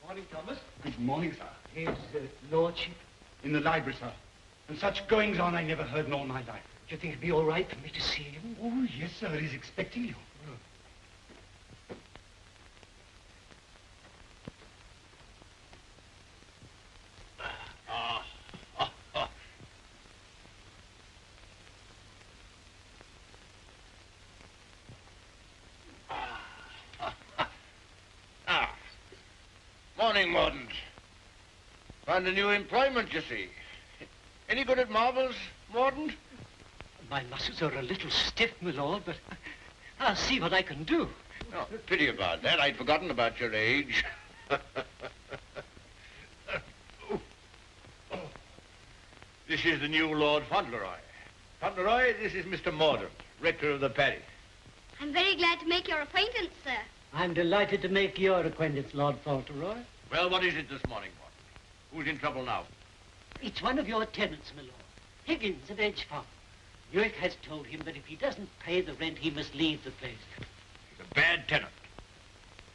Morning, Thomas. Good morning, sir. His lordship? In the library, sir. And such goings-on I never heard in all my life. Do you think it'd be all right for me to see him? Oh, yes, sir. He's expecting you. Morning, Mordaunt. Found a new employment, you see. Any good at marbles, Mordaunt? My muscles are a little stiff, my lord, but I'll see what I can do. No, pity about that. I'd forgotten about your age. This is the new Lord Fauntleroy. Fauntleroy, this is Mr. Mordaunt, rector of the parish. I'm very glad to make your acquaintance, sir. I'm delighted to make your acquaintance, Lord Fauntleroy. Well, what is it this morning, Mordaunt? Who's in trouble now? It's one of your tenants, my lord. Higgins of Edge Farm. Newick has told him that if he doesn't pay the rent, he must leave the place. He's a bad tenant.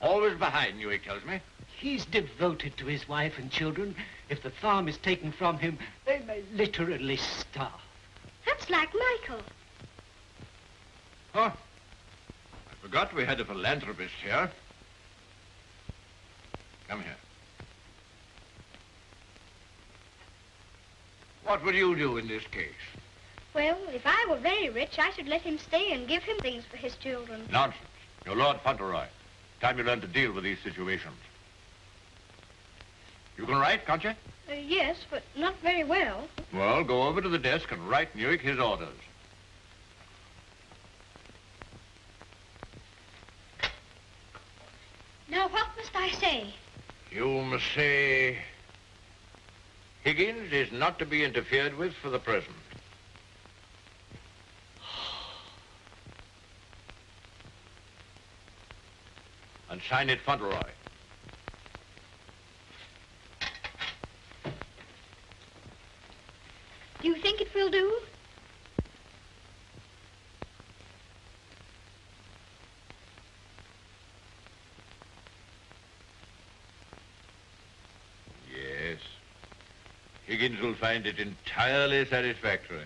Always behind, Newick tells me. He's devoted to his wife and children. If the farm is taken from him, they may literally starve. That's like Michael. Huh? I forgot we had a philanthropist here. Come here. What would you do in this case? Well, if I were very rich, I should let him stay and give him things for his children. Nonsense. You're Lord Fauntleroy. Time you learn to deal with these situations. You can write, can't you? Yes, but not very well. Well, go over to the desk and write Newick his orders. Now, what must I say? You must say, Higgins is not to be interfered with for the present. And sign it Fauntleroy. Do you think it will do? Yes. Higgins will find it entirely satisfactory.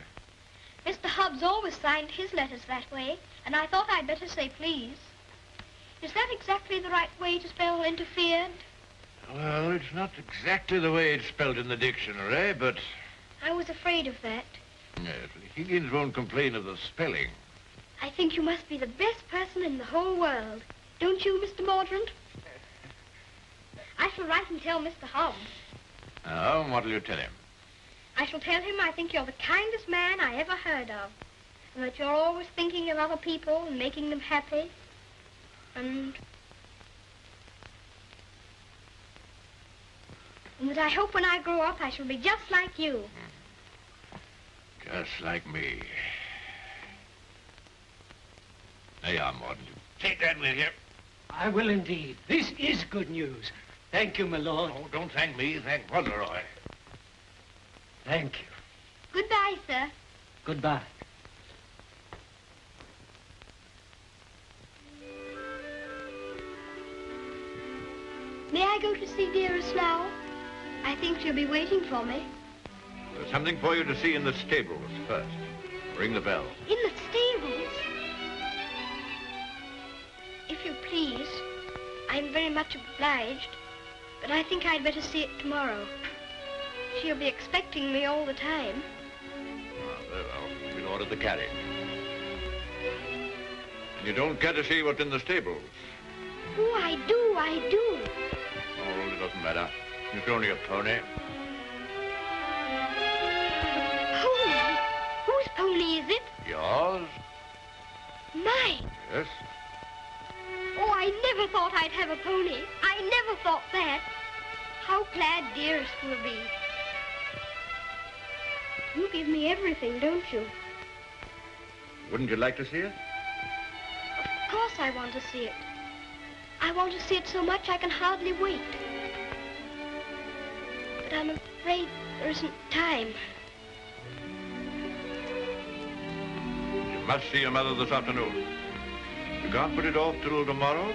Mr. Hobbs always signed his letters that way, and I thought I'd better say please. Is that exactly the right way to spell interfered? Well, it's not exactly the way it's spelled in the dictionary, but... I was afraid of that. Yes, Higgins won't complain of the spelling. I think you must be the best person in the whole world. Don't you, Mr. Mordaunt? I shall write and tell Mr. Hobbs. Oh, what'll you tell him? I shall tell him I think you're the kindest man I ever heard of, and that you're always thinking of other people and making them happy, and that I hope when I grow up I shall be just like you. Just like me. There you are, Morden. Take that with you. I will indeed. This is good news. Thank you, my lord. Oh, don't thank me. Thank Fauntleroy. Thank you. Goodbye, sir. Goodbye. May I go to see Dearest now? I think she'll be waiting for me. There's something for you to see in the stables first. Ring the bell. In the stables? If you please, I'm very much obliged, but I think I'd better see it tomorrow. She'll be expecting me all the time. Oh, very well. We'll order the carriage. And you don't care to see what's in the stables? Oh, I do. Oh, it doesn't matter. It's only a pony. Pony? Whose pony is it? Yours? Mine. Yes. Oh, I never thought I'd have a pony. I never thought that. How glad Dearest will be. You give me everything, don't you? Wouldn't you like to see it? Of course I want to see it. I want to see it so much I can hardly wait. But I'm afraid there isn't time. You must see your mother this afternoon. You can't put it off till tomorrow?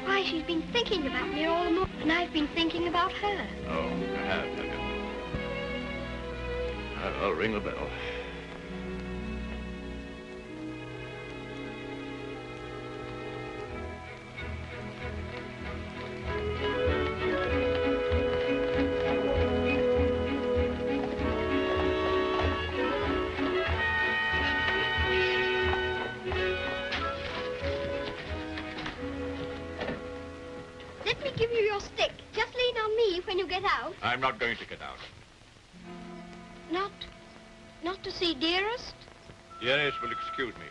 Why, she's been thinking about me all morning, and I've been thinking about her. Oh, I have you? I'll ring the bell. Let me give you your stick. Just lean on me when you get out. I'm not going to get out. Not to see Dearest? Dearest will excuse me.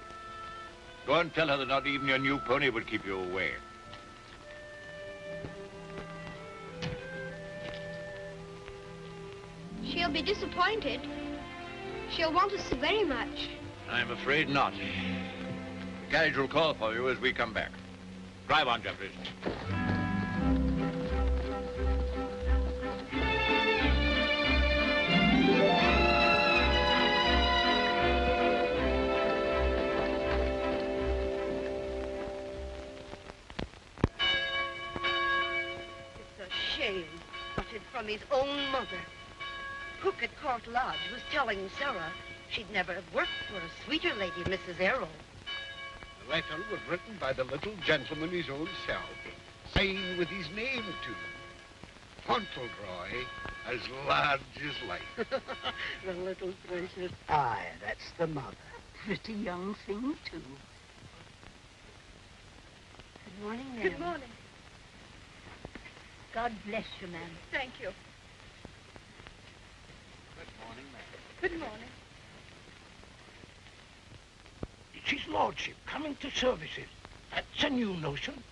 Go and tell her that not even your new pony would keep you away. She'll be disappointed. She'll want to see very much. I'm afraid not. The carriage will call for you as we come back. Drive on, Jeffries. Shame, uttered from his own mother. Cook at Court Lodge was telling Sarah she'd never have worked for a sweeter lady, Mrs. Errol. The letter was written by the little gentleman his own self, signed with his name to. Fauntleroy, as large as life. The little precious. Aye, that's the mother. Pretty young thing, too. Good morning, ma'am. Good morning. God bless you, ma'am. Thank you. Good morning, ma'am. Good morning. It's his lordship coming to services. That's a new notion.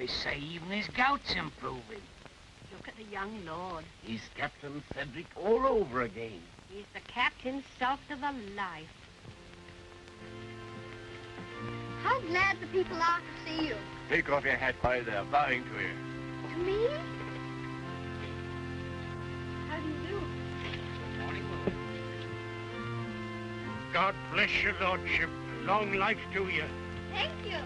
They say even his gout's improving. Look at the young lord. He's Captain Cedric all over again. He's the captain's salt of a life. How glad the people are to see you. Take off your hat while they're bowing to you. To me? How do you do? God bless your lordship. Long life to you. Thank you.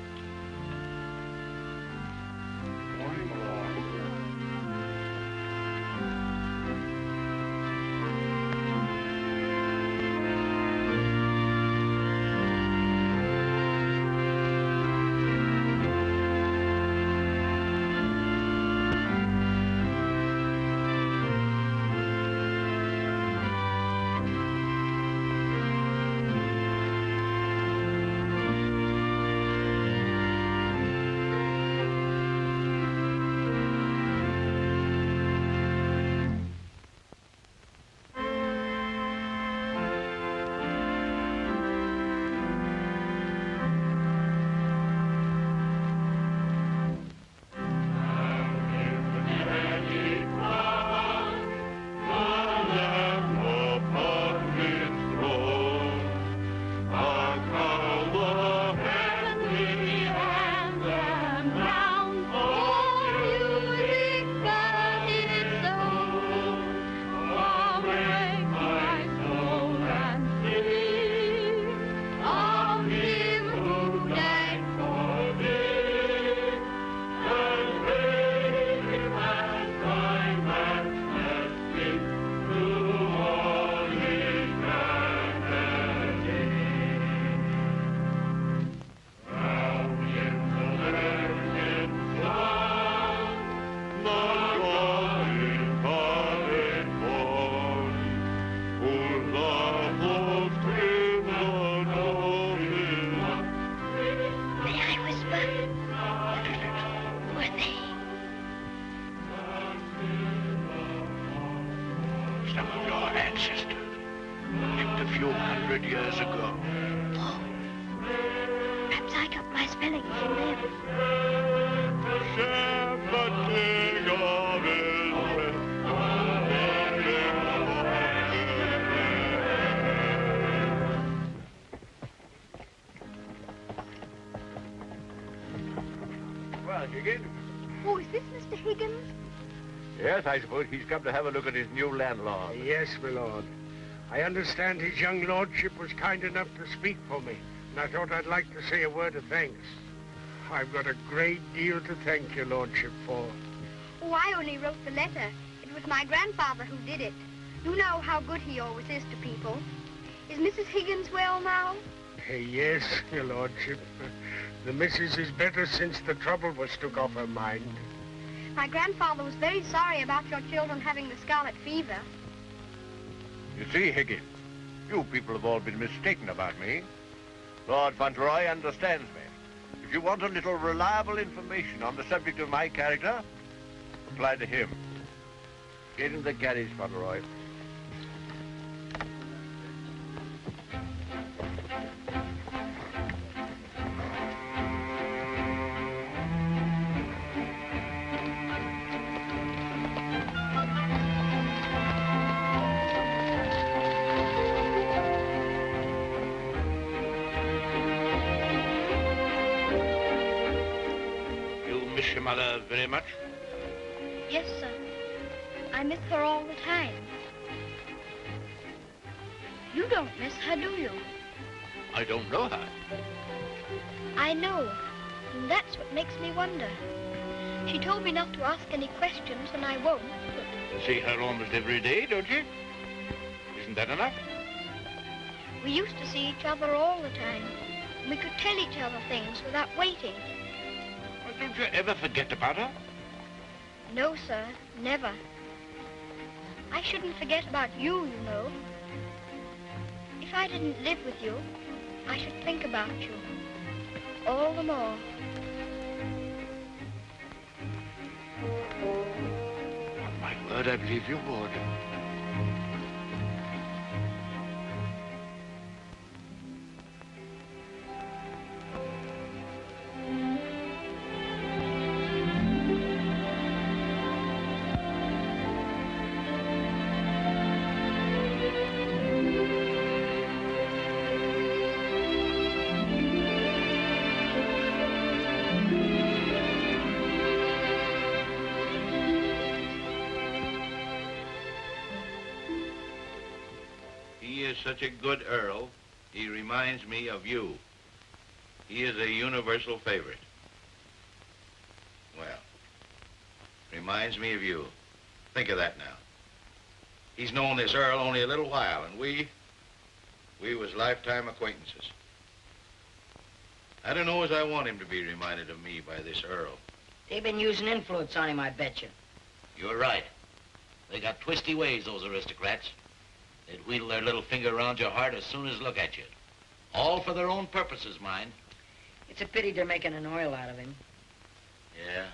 Oh, is this Mr. Higgins? Yes, I suppose he's come to have a look at his new landlord. Yes, my lord. I understand his young lordship was kind enough to speak for me, and I thought I'd like to say a word of thanks. I've got a great deal to thank your lordship for. Oh, I only wrote the letter. It was my grandfather who did it. You know how good he always is to people. Is Mrs. Higgins well now? Yes, your lordship. The missus is better since the trouble was took off her mind. My grandfather was very sorry about your children having the scarlet fever. You see, Higgins, you people have all been mistaken about me. Lord Fauntleroy understands me. If you want a little reliable information on the subject of my character, apply to him. Get in the carriage, Fauntleroy. Mother very much? Yes, sir. I miss her all the time. You don't miss her, do you? I don't know her. I know, and that's what makes me wonder. She told me not to ask any questions, and I won't, but... See her almost every day, don't you? Isn't that enough? We used to see each other all the time. We could tell each other things without waiting. Don't you ever forget about her? No, sir, never. I shouldn't forget about you, you know. If I didn't live with you, I should think about you all the more. On my word, I believe you would. such a good Earl, he reminds me of you. He is a universal favorite. Well, reminds me of you. Think of that now. He's known this Earl only a little while, and we was lifetime acquaintances. I don't know as I want him to be reminded of me by this Earl. They've been using influence on him, I bet you. You're right. They got twisty ways, those aristocrats. They'd wheedle their little finger around your heart as soon as look at you. All for their own purposes, mind. It's a pity they're making an oil out of him. Yeah.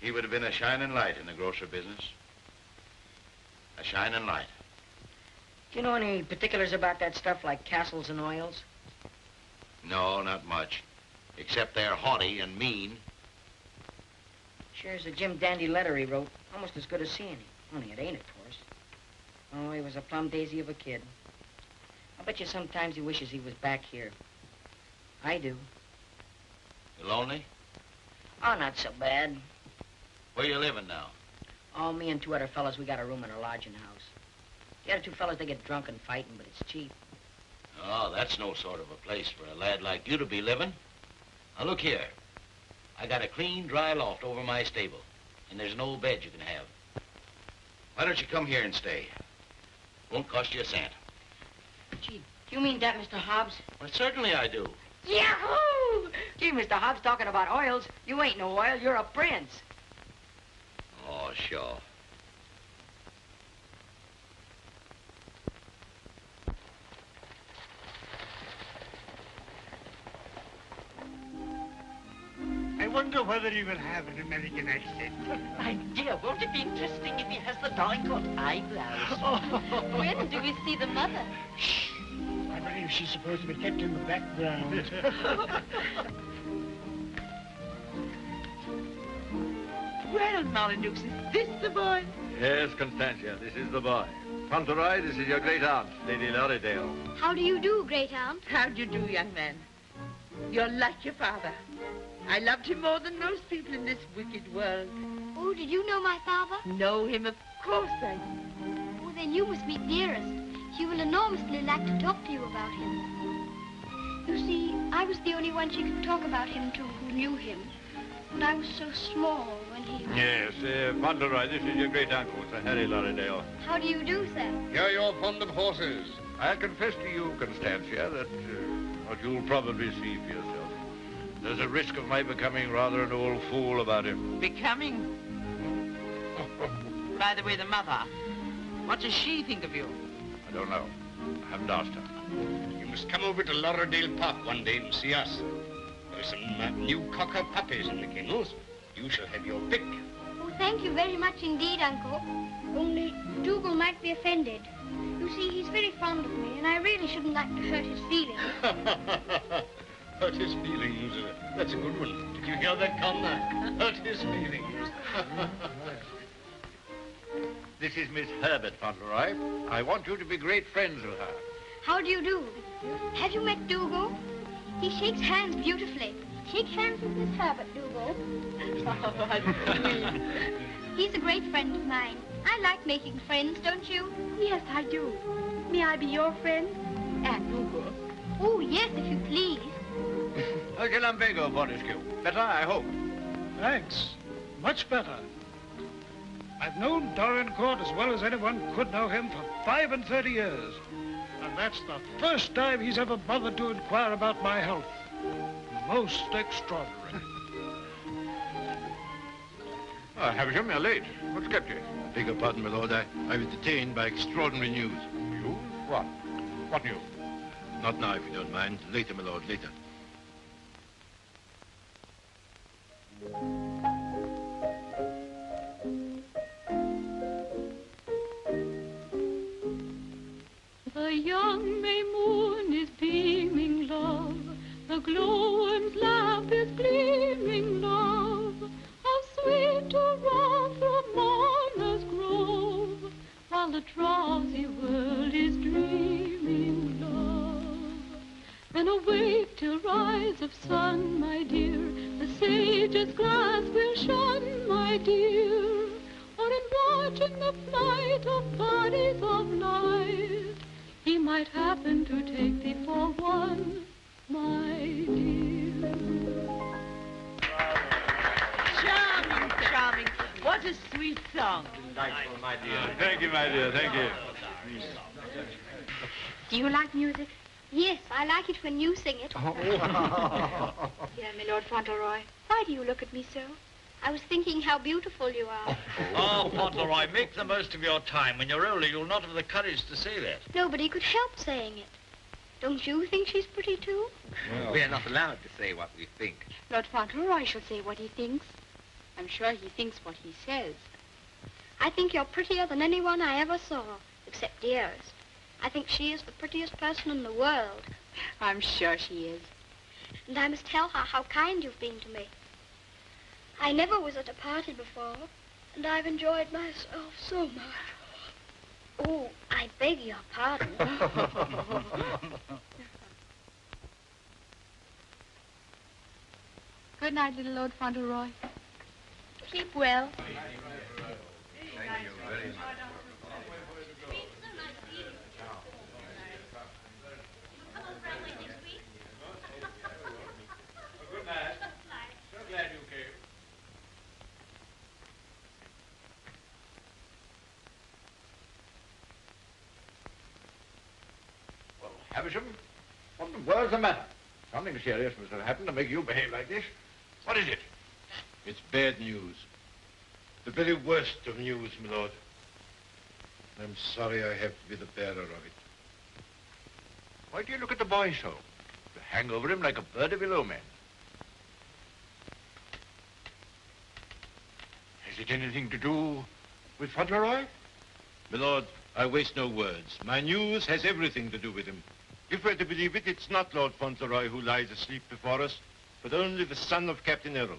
He would have been a shining light in the grocer business. A shining light. Do you know any particulars about that stuff like castles and oils? No, not much. Except they're haughty and mean. Sure is a Jim Dandy letter he wrote. Almost as good as seeing him. Only it ain't, of course. Oh, he was a plum daisy of a kid. I bet you sometimes he wishes he was back here. I do. You lonely? Oh, not so bad. Where you living now? Oh, me and two other fellas, we got a room in a lodging house. The other two fellas, they get drunk and fighting, but it's cheap. Oh, that's no sort of a place for a lad like you to be living. Now, look here. I got a clean, dry loft over my stable, and there's no bed you can have. Why don't you come here and stay? Won't cost you a cent. Gee, do you mean that, Mr. Hobbs? Well, certainly I do. Yahoo! Gee, Mr. Hobbs, talking about oils, you ain't no oil, you're a prince. Oh, sure. I wonder whether he will have an American accent. My dear, won't it be interesting if he has the Dorincourt eyebrows? When do we see the mother? Shh. I believe she's supposed to be kept in the background. Well, Molyneux, is this the boy? Yes, Constantia, this is the boy. Fauntleroy, this is your great aunt, Lady Lorridale. How do you do, great aunt? How do you do, young man? You're like your father. I loved him more than most people in this wicked world. Oh, did you know my father? Know him? Of course I do. Oh, then you must meet Dearest. She will enormously like to talk to you about him. You see, I was the only one she could talk about him to who knew him. And I was so small when he... Yes, Fauntleroy, this is your great-uncle, Sir Harry Lorridale. How do you do, sir? Here you're fond of horses. I'll confess to you, Constantia, that what you'll probably see for yourself. There's a risk of my becoming rather an old fool about him. Becoming? By the way, the mother, what does she think of you? I don't know. I haven't asked her. You must come over to Lorridale Park one day and see us. There's some new cocker puppies in the kennels. You shall have your pick. Oh, thank you very much indeed, Uncle. Only Dougal might be offended. You see, he's very fond of me, and I really shouldn't like to hurt his feelings. Hurt his feelings. That's a good one. Did you hear that, Connor? Hurt his feelings. This is Miss Herbert Fauntleroy. I want you to be great friends with her. How do you do? Have you met Dougal? He shakes hands beautifully. Shake hands with Miss Herbert, Dougal. He's a great friend of mine. I like making friends, don't you? Yes, I do. May I be your friend? And Dougal. Oh, yes, if you please. Okay, Lumbago, Fortescue. Better, I hope. Thanks. Much better. I've known Dorincourt as well as anyone could know him for 35 years. And that's the first time he's ever bothered to inquire about my health. Most extraordinary. Havisham, you're late. What's kept you? Beg your pardon, my lord. I was detained by extraordinary news. You? What? What news? Not now, if you don't mind. Later, my lord, later. The young May moon is beaming, love. The glowworm's lamp is gleaming, love. How sweet to roam through Mona's grove, while the drowsy world is dreaming, love. Then awake till rise of sun, my dear. The sage's glass will shun, my dear. Or in watching the flight of bodies of night, he might happen to take thee for one, my dear. Charming, charming. What a sweet song. Delightful, my dear. Thank you, my dear, thank you. Do you like music? Yes, I like it when you sing it. Oh. Dear my Lord Fauntleroy, why do you look at me so? I was thinking how beautiful you are. Oh, Fauntleroy, make the most of your time. When you're older, you'll not have the courage to say that. Nobody could help saying it. Don't you think she's pretty, too? Well, we're not allowed to say what we think. Lord Fauntleroy shall say what he thinks. I'm sure he thinks what he says. I think you're prettier than anyone I ever saw, except Dearest. I think she is the prettiest person in the world. I'm sure she is. And I must tell her how kind you've been to me. I never was at a party before, and I've enjoyed myself so much. Oh, I beg your pardon. Good night, little Lord Fauntleroy. Keep well. Thank you very much. Good night. So glad you came. Well, Havisham, what in the world's the matter? Something serious must have happened to make you behave like this. What is it? It's bad news. The very worst of news, my lord. I'm sorry I have to be the bearer of it. Why do you look at the boy so? You hang over him like a bird of ill omen. Has it anything to do with Fauntleroy? My lord, I waste no words. My news has everything to do with him. If we're to believe it, it's not Lord Fauntleroy who lies asleep before us, but only the son of Captain Errol.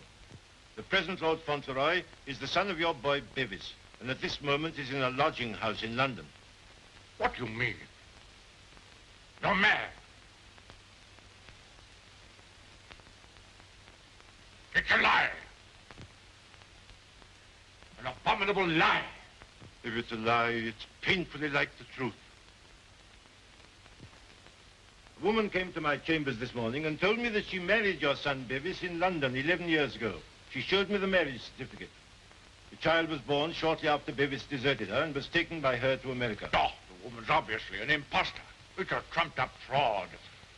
The present Lord Fauntleroy is the son of your boy Bevis, and at this moment is in a lodging house in London. What do you mean? You're mad. It's a lie. An abominable lie. If it's a lie, it's painfully like the truth. A woman came to my chambers this morning and told me that she married your son Bevis in London 11 years ago. She showed me the marriage certificate. The child was born shortly after Bevis deserted her and was taken by her to America. Oh, the woman's obviously an imposter. It's a trumped-up fraud.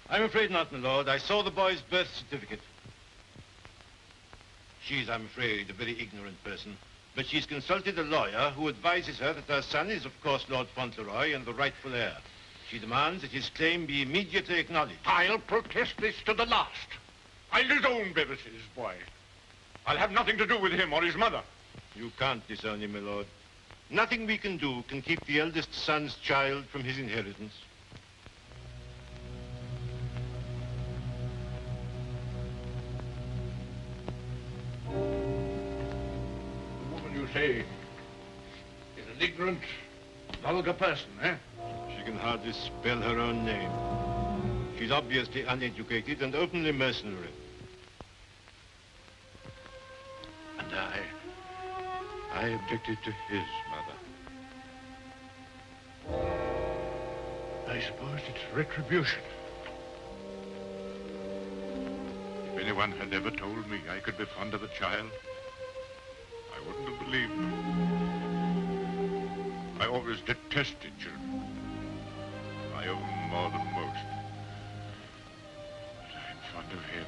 I'm afraid not, my lord. I saw the boy's birth certificate. She's, I'm afraid, a very ignorant person. But she's consulted a lawyer who advises her that her son is, of course, Lord Fauntleroy and the rightful heir. She demands that his claim be immediately acknowledged. I'll protest this to the last. I'll disown Bevis's boy. I'll have nothing to do with him or his mother. You can't disown him, my lord. Nothing we can do can keep the eldest son's child from his inheritance. The woman you say is an ignorant, vulgar person, eh? She can hardly spell her own name. She's obviously uneducated and openly mercenary. And I objected to his mother. I suppose it's retribution. If anyone had ever told me I could be fond of a child, I wouldn't have believed them. I always detested children. My own more than most. But I'm fond of him.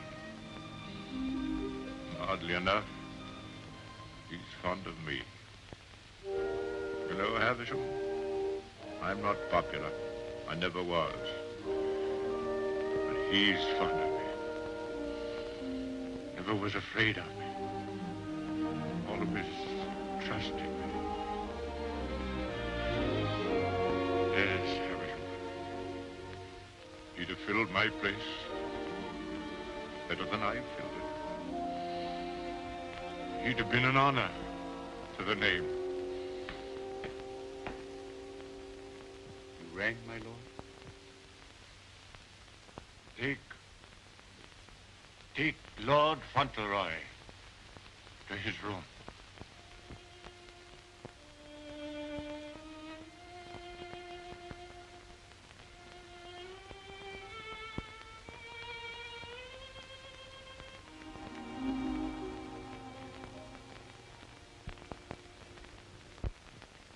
Oddly enough, he's fond of me. You know, Havisham, I'm not popular. I never was. But he's fond of me. Never was afraid of me. All of his trusting me. Yes, Havisham. He'd have filled my place better than I filled it. He'd have been an honor to the name. You rang, my lord? Take Lord Fauntleroy to his room.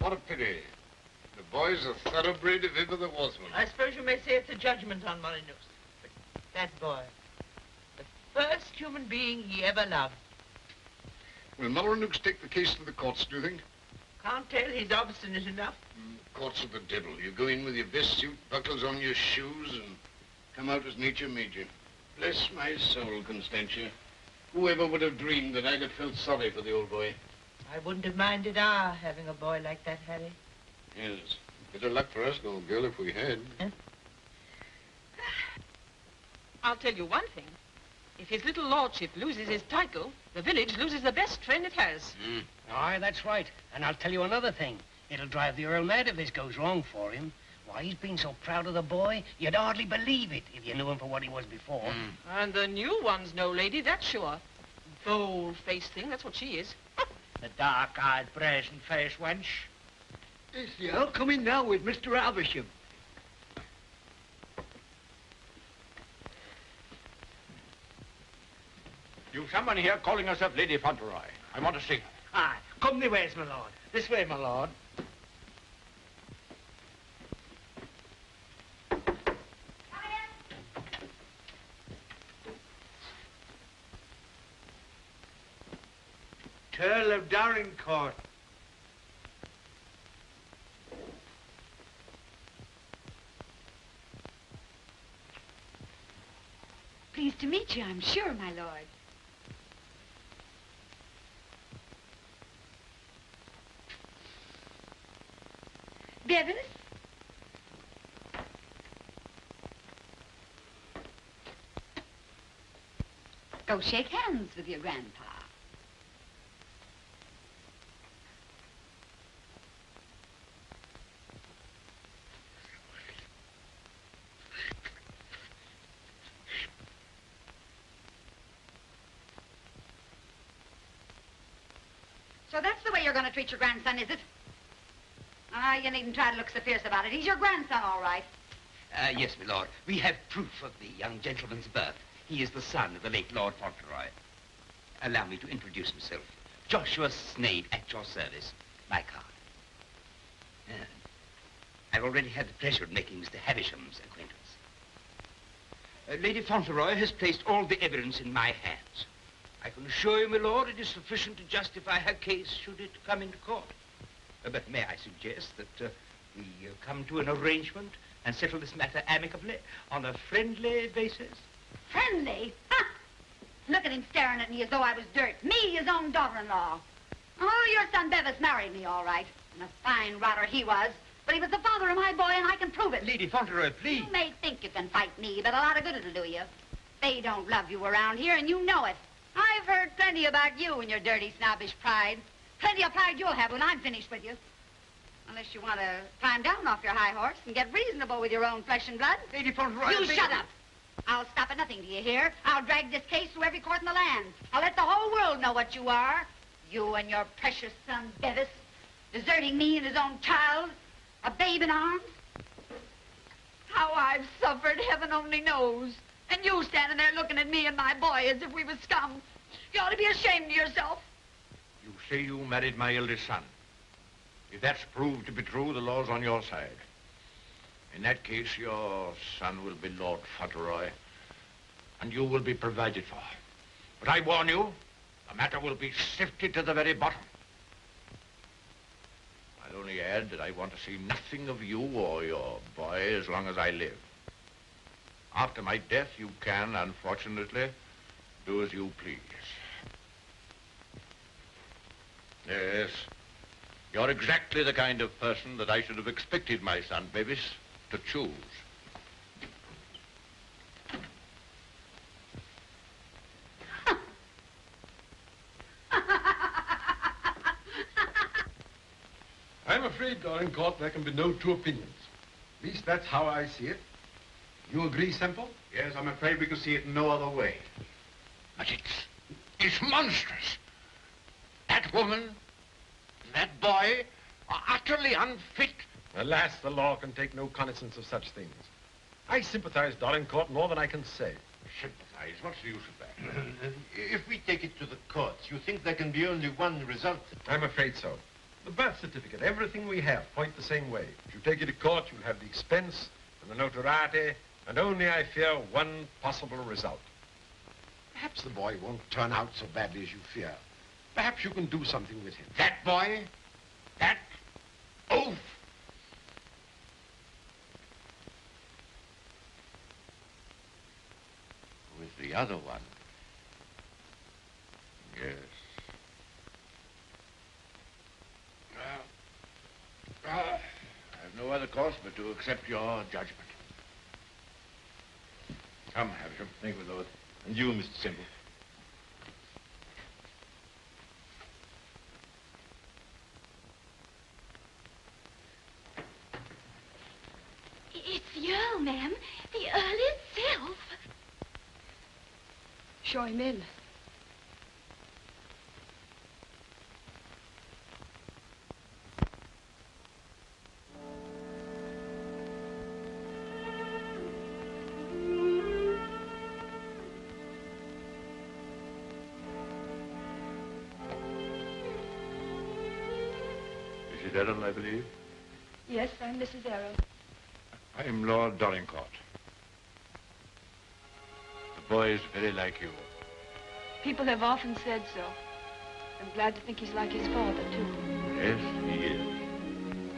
What a pity. The boy's a thoroughbred if ever there was one. I suppose you may say it's a judgment on Molyneux. But that boy, the first human being he ever loved. Will Molyneux take the case to the courts, do you think? Can't tell, he's obstinate enough. Courts are the devil. You go in with your best suit, buckles on your shoes, and come out as nature made you. Bless my soul, Constantia. Whoever would have dreamed that I'd have felt sorry for the old boy? I wouldn't have minded our having a boy like that, Harry. Yes. Bit of luck for us, old girl, if we had. I'll tell you one thing. If his little lordship loses his title, the village loses the best friend it has. Aye, that's right. And I'll tell you another thing. It'll drive the Earl mad if this goes wrong for him. Why, he's been so proud of the boy, you'd hardly believe it if you knew him for what he was before. And the new one's no lady, that's sure. Bold-faced thing, that's what she is. The dark-eyed, brazen-faced wench. Is the Earl coming now with Mr. Avisham? You've someone here calling herself Lady Fauntleroy. I want to see her. Aye, come the ways, my lord. This way, my lord. Earl of Dorincourt. Pleased to meet you, I'm sure, my lord. Bevis? Go shake hands with your grandpa. So that's the way you're going to treat your grandson, is it? Ah, you needn't try to look so fierce about it. He's your grandson, all right. Yes, my lord. We have proof of the young gentleman's birth. He is the son of the late Lord Fauntleroy. Allow me to introduce himself. Joshua Snade, at your service. My card. I've already had the pleasure of making Mr. Havisham's acquaintance. Lady Fauntleroy has placed all the evidence in my hands. I can assure you, my lord, it is sufficient to justify her case should it come into court. But may I suggest that we come to an arrangement and settle this matter amicably on a friendly basis? Friendly? Ha! Look at him staring at me as though I was dirt. Me, his own daughter-in-law. Oh, your son Bevis married me, all right. And a fine rotter he was. But he was the father of my boy, and I can prove it. Lady Fauntleroy, please. You may think you can fight me, but a lot of good it'll do you. They don't love you around here, and you know it. I've heard plenty about you and your dirty, snobbish pride. Plenty of pride you'll have when I'm finished with you. Unless you want to climb down off your high horse and get reasonable with your own flesh and blood. Lady Fauntleroy... You shut up. I'll stop at nothing, do you hear? I'll drag this case through every court in the land. I'll let the whole world know what you are. You and your precious son, Bevis, deserting me and his own child, a babe in arms. How I've suffered, heaven only knows. And you standing there looking at me and my boy as if we were scum. You ought to be ashamed of yourself. You say you married my eldest son. If that's proved to be true, the law's on your side. In that case, your son will be Lord Fauntleroy, and you will be provided for. But I warn you, the matter will be sifted to the very bottom. I'll only add that I want to see nothing of you or your boy as long as I live. After my death, you can, unfortunately, do as you please. Yes, you're exactly the kind of person that I should have expected my son, Bevis, to choose. I'm afraid, Dorincourt, there can be no two opinions. At least that's how I see it. You agree, Semple? Yes, I'm afraid we can see it no other way. But it's monstrous. That woman, that boy, are utterly unfit. Alas, the law can take no cognizance of such things. I sympathize, Dorincourt, more than I can say. Sympathize? What's the use of that? If we take it to the courts, you think there can be only one result? I'm afraid so. The birth certificate, everything we have, point the same way. If you take it to court, you'll have the expense and the notoriety, and only, I fear, one possible result. Perhaps the boy won't turn out so badly as you fear. Perhaps you can do something with him. That boy? That oaf? With the other one. Yes. I have no other course but to accept your judgment. Come, Havisham. Thank you, Lord. And you, Mr. Semple. It's the Earl, ma'am. The Earl itself. Show him in. Mrs. Errol, I believe. Yes, I'm Mrs. Errol. I am Lord Dorincourt. The boy is very like you. People have often said so. I'm glad to think he's like his father, too. Yes, he is.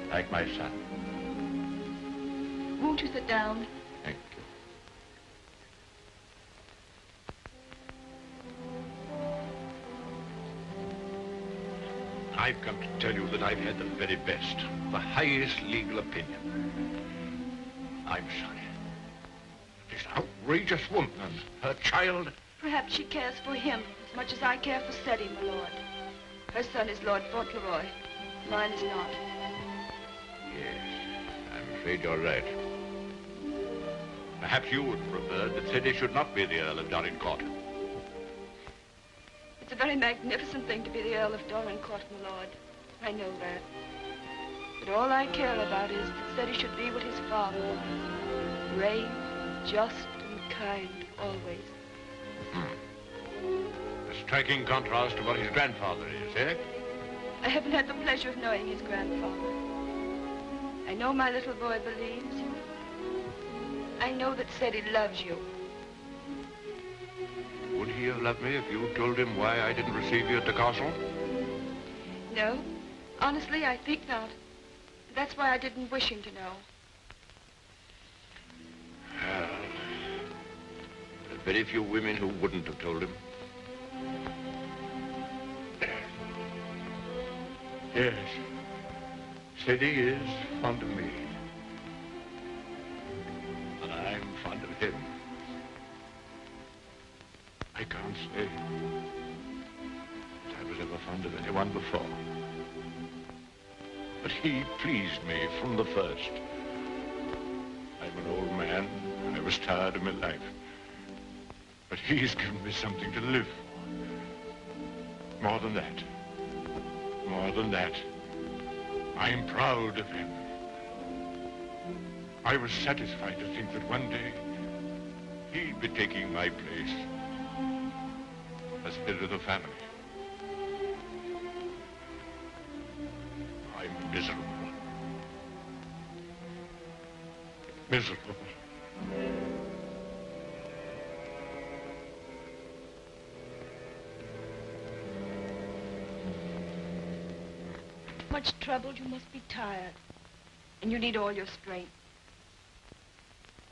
Like my son. Won't you sit down? Thank you. I've come to tell you that I've had the very best, the highest legal opinion. I'm sorry. This outrageous woman and her child. Perhaps she cares for him as much as I care for Seddy, my lord. Her son is Lord Fauntleroy. Mine is not. Yes, I'm afraid you're right. Perhaps you would prefer that Seddy should not be the Earl of Dorincourt. It's a very magnificent thing to be the Earl of Dorincourt, my lord. I know that. But all I care about is that Seddy should be what his father was. Brave, just, and kind, always. A striking contrast to what his grandfather is, eh? I haven't had the pleasure of knowing his grandfather. I know my little boy believes you. I know that Seddy loves you. Would he have loved me if you told him why I didn't receive you at the castle? No. Honestly, I think not. That's why I didn't wish him to know. Well, there are very few women who wouldn't have told him. Yes, Seddy is fond of me. And I'm fond of him. I can't say that I was ever fond of anyone before. But he pleased me from the first. I'm an old man. I was tired of my life. But he's given me something to live for. More than that. More than that. I'm proud of him. I was satisfied to think that one day he'd be taking my place as head of the family. I'm miserable. Miserable. Much troubled, you must be tired. And you need all your strength.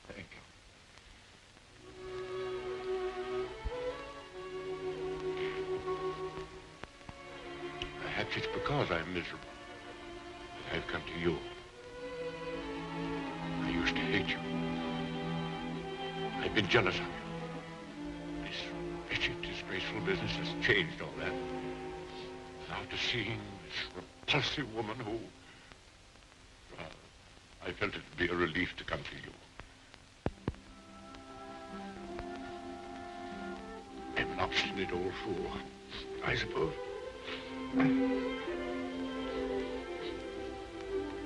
Thank you. Perhaps it's because I'm miserable that I've come to you. I used to hate you. I've been jealous of you. This wretched, disgraceful business has changed all that. After seeing this repulsive woman who... Well, I felt it would be a relief to come to you. I'm an obstinate old fool, I suppose.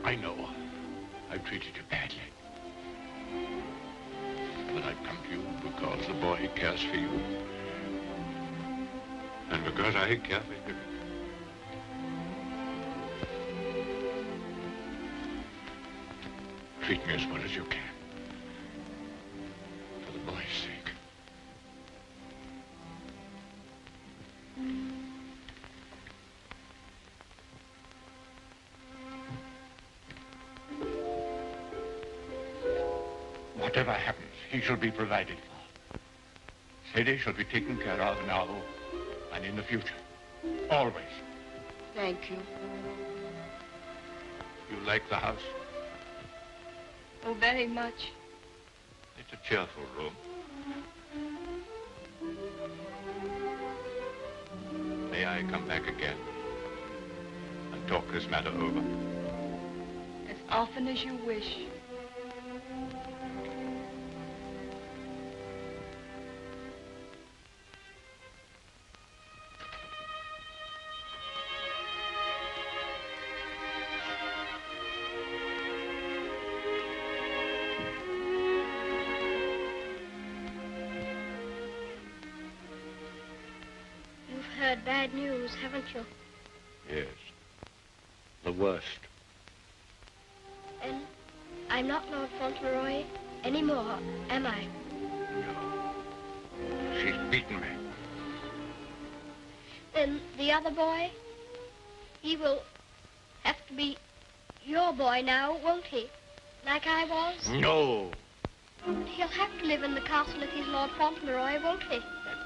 I know I've treated you badly. But I've come to you because the boy cares for you. And because I care for him. treat me as well as you can. For the boy's sake. Whatever happens, he shall be provided for. Sadie shall be taken care of now and in the future. Always. Thank you. You like the house? Oh, very much. It's a cheerful room. May I come back again and talk this matter over? As often as you wish. Heard bad news, haven't you? Yes. The worst. And I'm not Lord Fauntleroy anymore, am I? She's beaten me. Then the other boy, he will have to be your boy now, won't he? Like I was? No. He'll have to live in the castle if he's Lord Fauntleroy, won't he?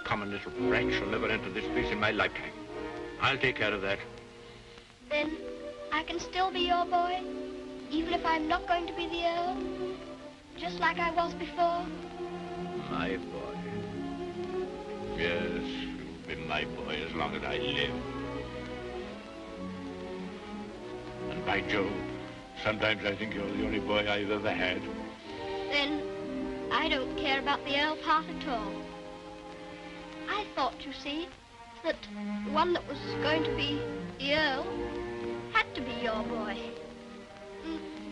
Common little brat shall never enter this place in my lifetime. I'll take care of that. Then I can still be your boy, even if I'm not going to be the Earl, just like I was before. My boy. Yes, you've been my boy as long as I live. And by Jove, sometimes I think you're the only boy I've ever had. Then I don't care about the Earl part at all. I thought, you see, that the one that was going to be the Earl had to be your boy.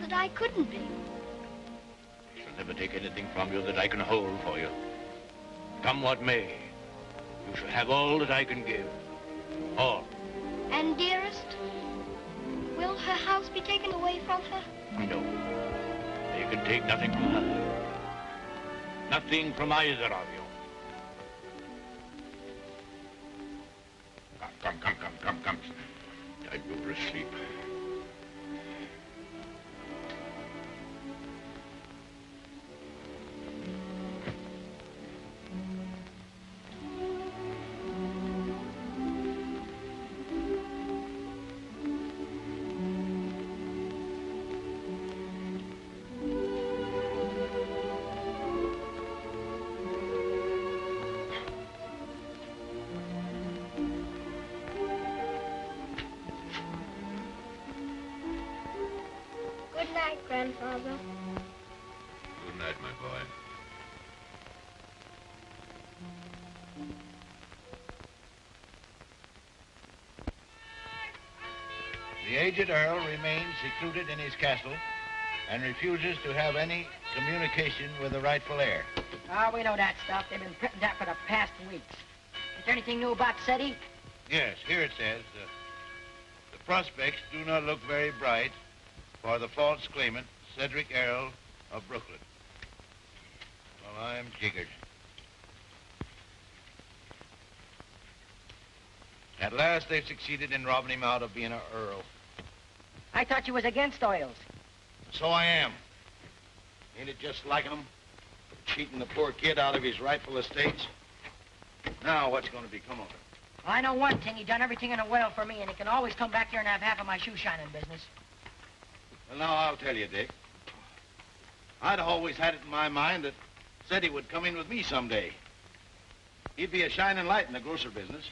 That I couldn't be. I shall never take anything from you that I can hold for you. Come what may, you shall have all that I can give. All. And dearest, will her house be taken away from her? No. You can take nothing from her. Nothing from either of you. Come. Time to go to sleep. Good night, Grandfather. Good night, my boy. The aged Earl remains secluded in his castle and refuses to have any communication with the rightful heir. Oh, we know that stuff. They've been printing that for the past weeks. Is there anything new about SETI? Yes, here it says, the prospects do not look very bright for the false claimant, Cedric Earl of Brooklyn. Well, I'm jiggered. At last they've succeeded in robbing him out of being an earl. I thought you was against oils. So I am. Ain't it just like him? Cheating the poor kid out of his rightful estates? Now, what's going to become of it? Well, I know one thing. He done everything in a well for me, and he can always come back here and have half of my shoe shining business. Well, now, I'll tell you, Dick. I'd always had it in my mind that said he would come in with me someday. He'd be a shining light in the grocer business.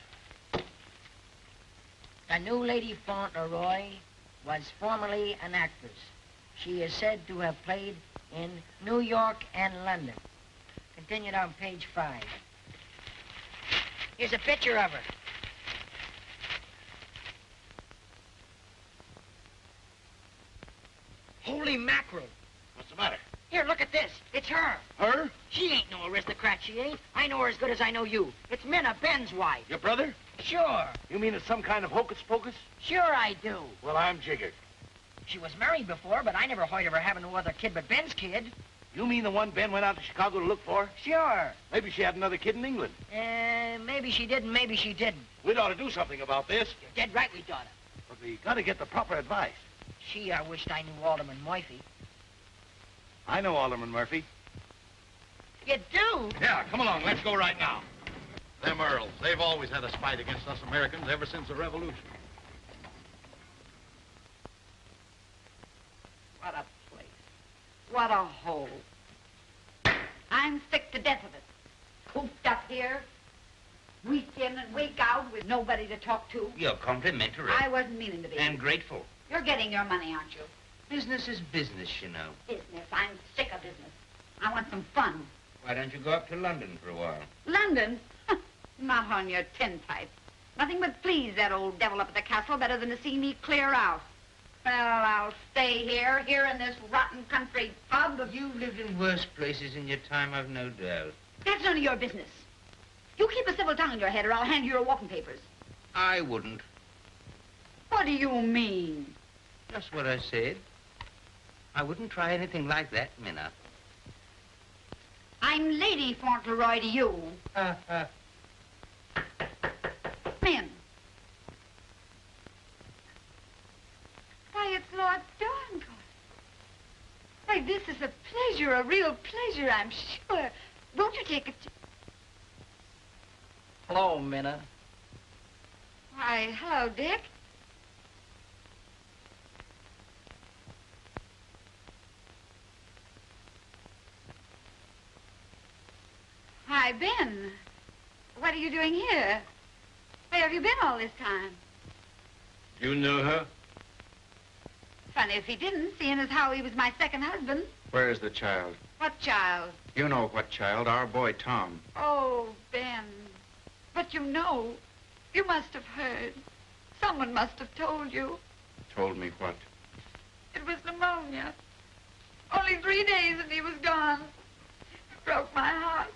The new Lady Fauntleroy was formerly an actress. She is said to have played in New York and London. Continued on page 5. Here's a picture of her. Holy mackerel. What's the matter? Here, look at this. It's her. Her? She ain't no aristocrat, she ain't. I know her as good as I know you. It's Minna, Ben's wife. Your brother? Sure. You mean it's some kind of hocus pocus? Sure I do. Well, I'm jiggered. She was married before, but I never heard of her having no other kid but Ben's kid. You mean the one Ben went out to Chicago to look for? Sure. Maybe she had another kid in England. Maybe she did and maybe she didn't. We'd ought to do something about this. You're dead right we oughta. But we got to get the proper advice. Gee, I wished I knew Alderman Murphy. I know Alderman Murphy. You do? Yeah, come along. Let's go right now. Them Earls, they've always had a spite against us Americans ever since the Revolution. What a place. What a hole. I'm sick to death of it. Cooped up here, week in and week out with nobody to talk to. You're complimentary. I wasn't meaning to be. And grateful. You're getting your money, aren't you? Business is business, you know. Business. I'm sick of business. I want some fun. Why don't you go up to London for a while? London? Not on your tintype. Nothing but please that old devil up at the castle better than to see me clear out. Well, I'll stay here in this rotten country pub. You've lived in worse places in your time, I've no doubt. That's none of your business. You keep a civil tongue in your head or I'll hand you your walking papers. I wouldn't. What do you mean? Just what I said. I wouldn't try anything like that, Minna. I'm Lady Fauntleroy to you. Men. Why, it's Lord Dorincourt. Why, this is a pleasure, a real pleasure, I'm sure. Won't you take a... Hello, Minna. Why, hello, Dick. Hi, Ben. What are you doing here? Where have you been all this time? You know her? Funny if he didn't, seeing as how he was my second husband. Where is the child? What child? You know what child, our boy Tom. Oh, Ben. But you know, you must have heard. Someone must have told you. Told me what? It was pneumonia. Only 3 days and he was gone. It broke my heart.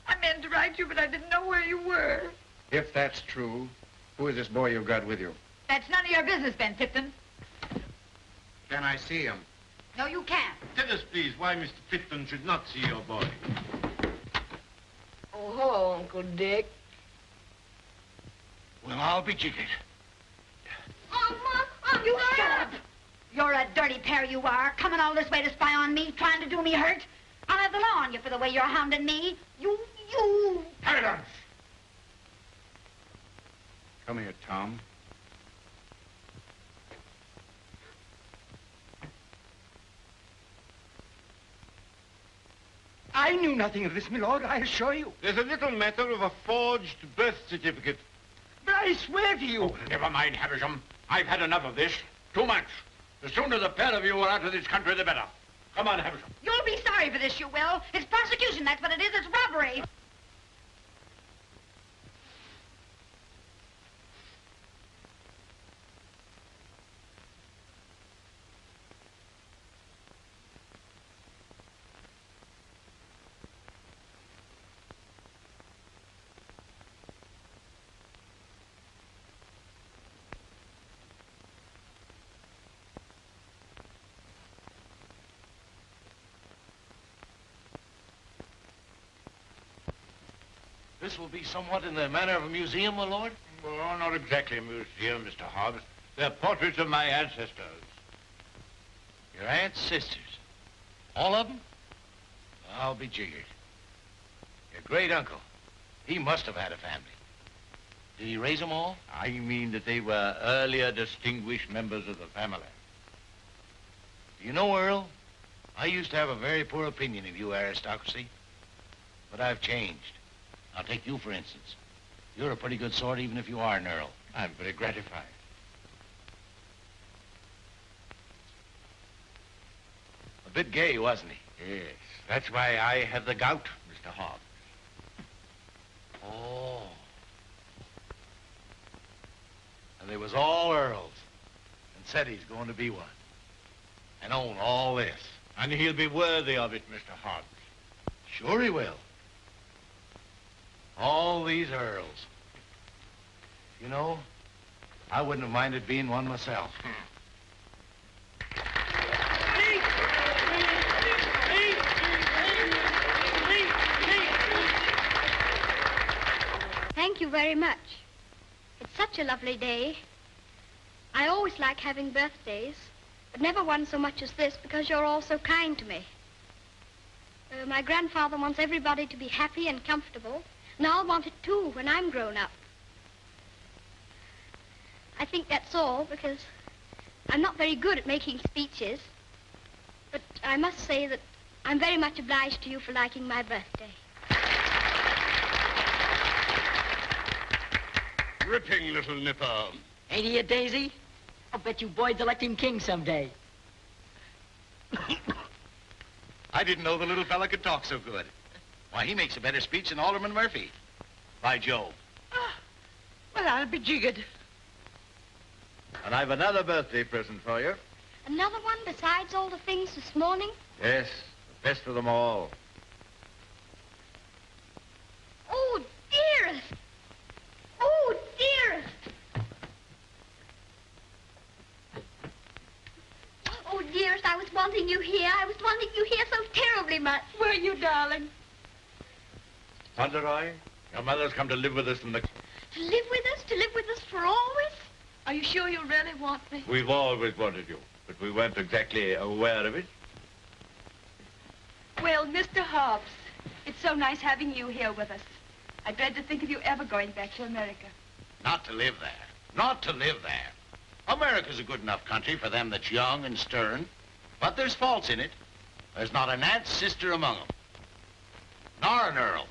I meant to write you, but I didn't know where you were. If that's true, who is this boy you've got with you? That's none of your business, Ben Tipton. Can I see him? No, you can't. Tell us, please, why Mr. Tipton should not see your boy. Oh, hello, Uncle Dick. Well, I'll be jiggered. Mom, you shut up. You're a dirty pair you are, coming all this way to spy on me, trying to do me hurt. I'll have the law on you for the way you're hounding me. You... Silence! Come here, Tom. I knew nothing of this, my lord, I assure you. There's a little matter of a forged birth certificate. But I swear to you... Oh, never mind, Havisham. I've had enough of this. Too much. The sooner the pair of you are out of this country, the better. Come on, Havisham. You'll be sorry for this, you will. It's prosecution, that's what it is. It's robbery. This will be somewhat in the manner of a museum, my lord? Well, not exactly a museum, Mr. Hobbs. They're portraits of my ancestors. Your aunt's sisters? All of them? I'll be jiggered. Your great uncle, he must have had a family. Did he raise them all? I mean that they were earlier distinguished members of the family. Do you know, Earl, I used to have a very poor opinion of you aristocracy, but I've changed. I'll take you, for instance. You're a pretty good sort, even if you are an earl. I'm very gratified. A bit gay, wasn't he? Yes, that's why I have the gout, Mr. Hobbs. Oh. And they was all earls. And said he's going to be one. And own all this. And he'll be worthy of it, Mr. Hobbs. Sure he will. All these earls. You know, I wouldn't have minded being one myself. very much. It's such a lovely day. I always like having birthdays, but never one so much as this because you're all so kind to me. My grandfather wants everybody to be happy and comfortable, and I'll want it too when I'm grown up. I think that's all because I'm not very good at making speeches, but I must say that I'm very much obliged to you for liking my birthday. Ripping little nipper. Ain't he a daisy? I'll bet you boys elect him king someday. I didn't know the little fella could talk so good. Why, he makes a better speech than Alderman Murphy. By Jove. Well, I'll be jiggered. And I've another birthday present for you. Another one besides all the things this morning? Yes, the best of them all. Oh, dearest! Oh, dearest! Oh, dearest, I was wanting you here. I was wanting you here so terribly much. Were you, darling? Fauntleroy, your mother's come to live with us in the... To live with us? To live with us for always? Are you sure you really want me? We've always wanted you, but we weren't exactly aware of it. Well, Mr. Hobbs, it's so nice having you here with us. I dread to think of you ever going back to America. Not to live there. Not to live there. America's a good enough country for them that's young and stern, but there's faults in it. There's not an aunt's sister among them. Nor an earl.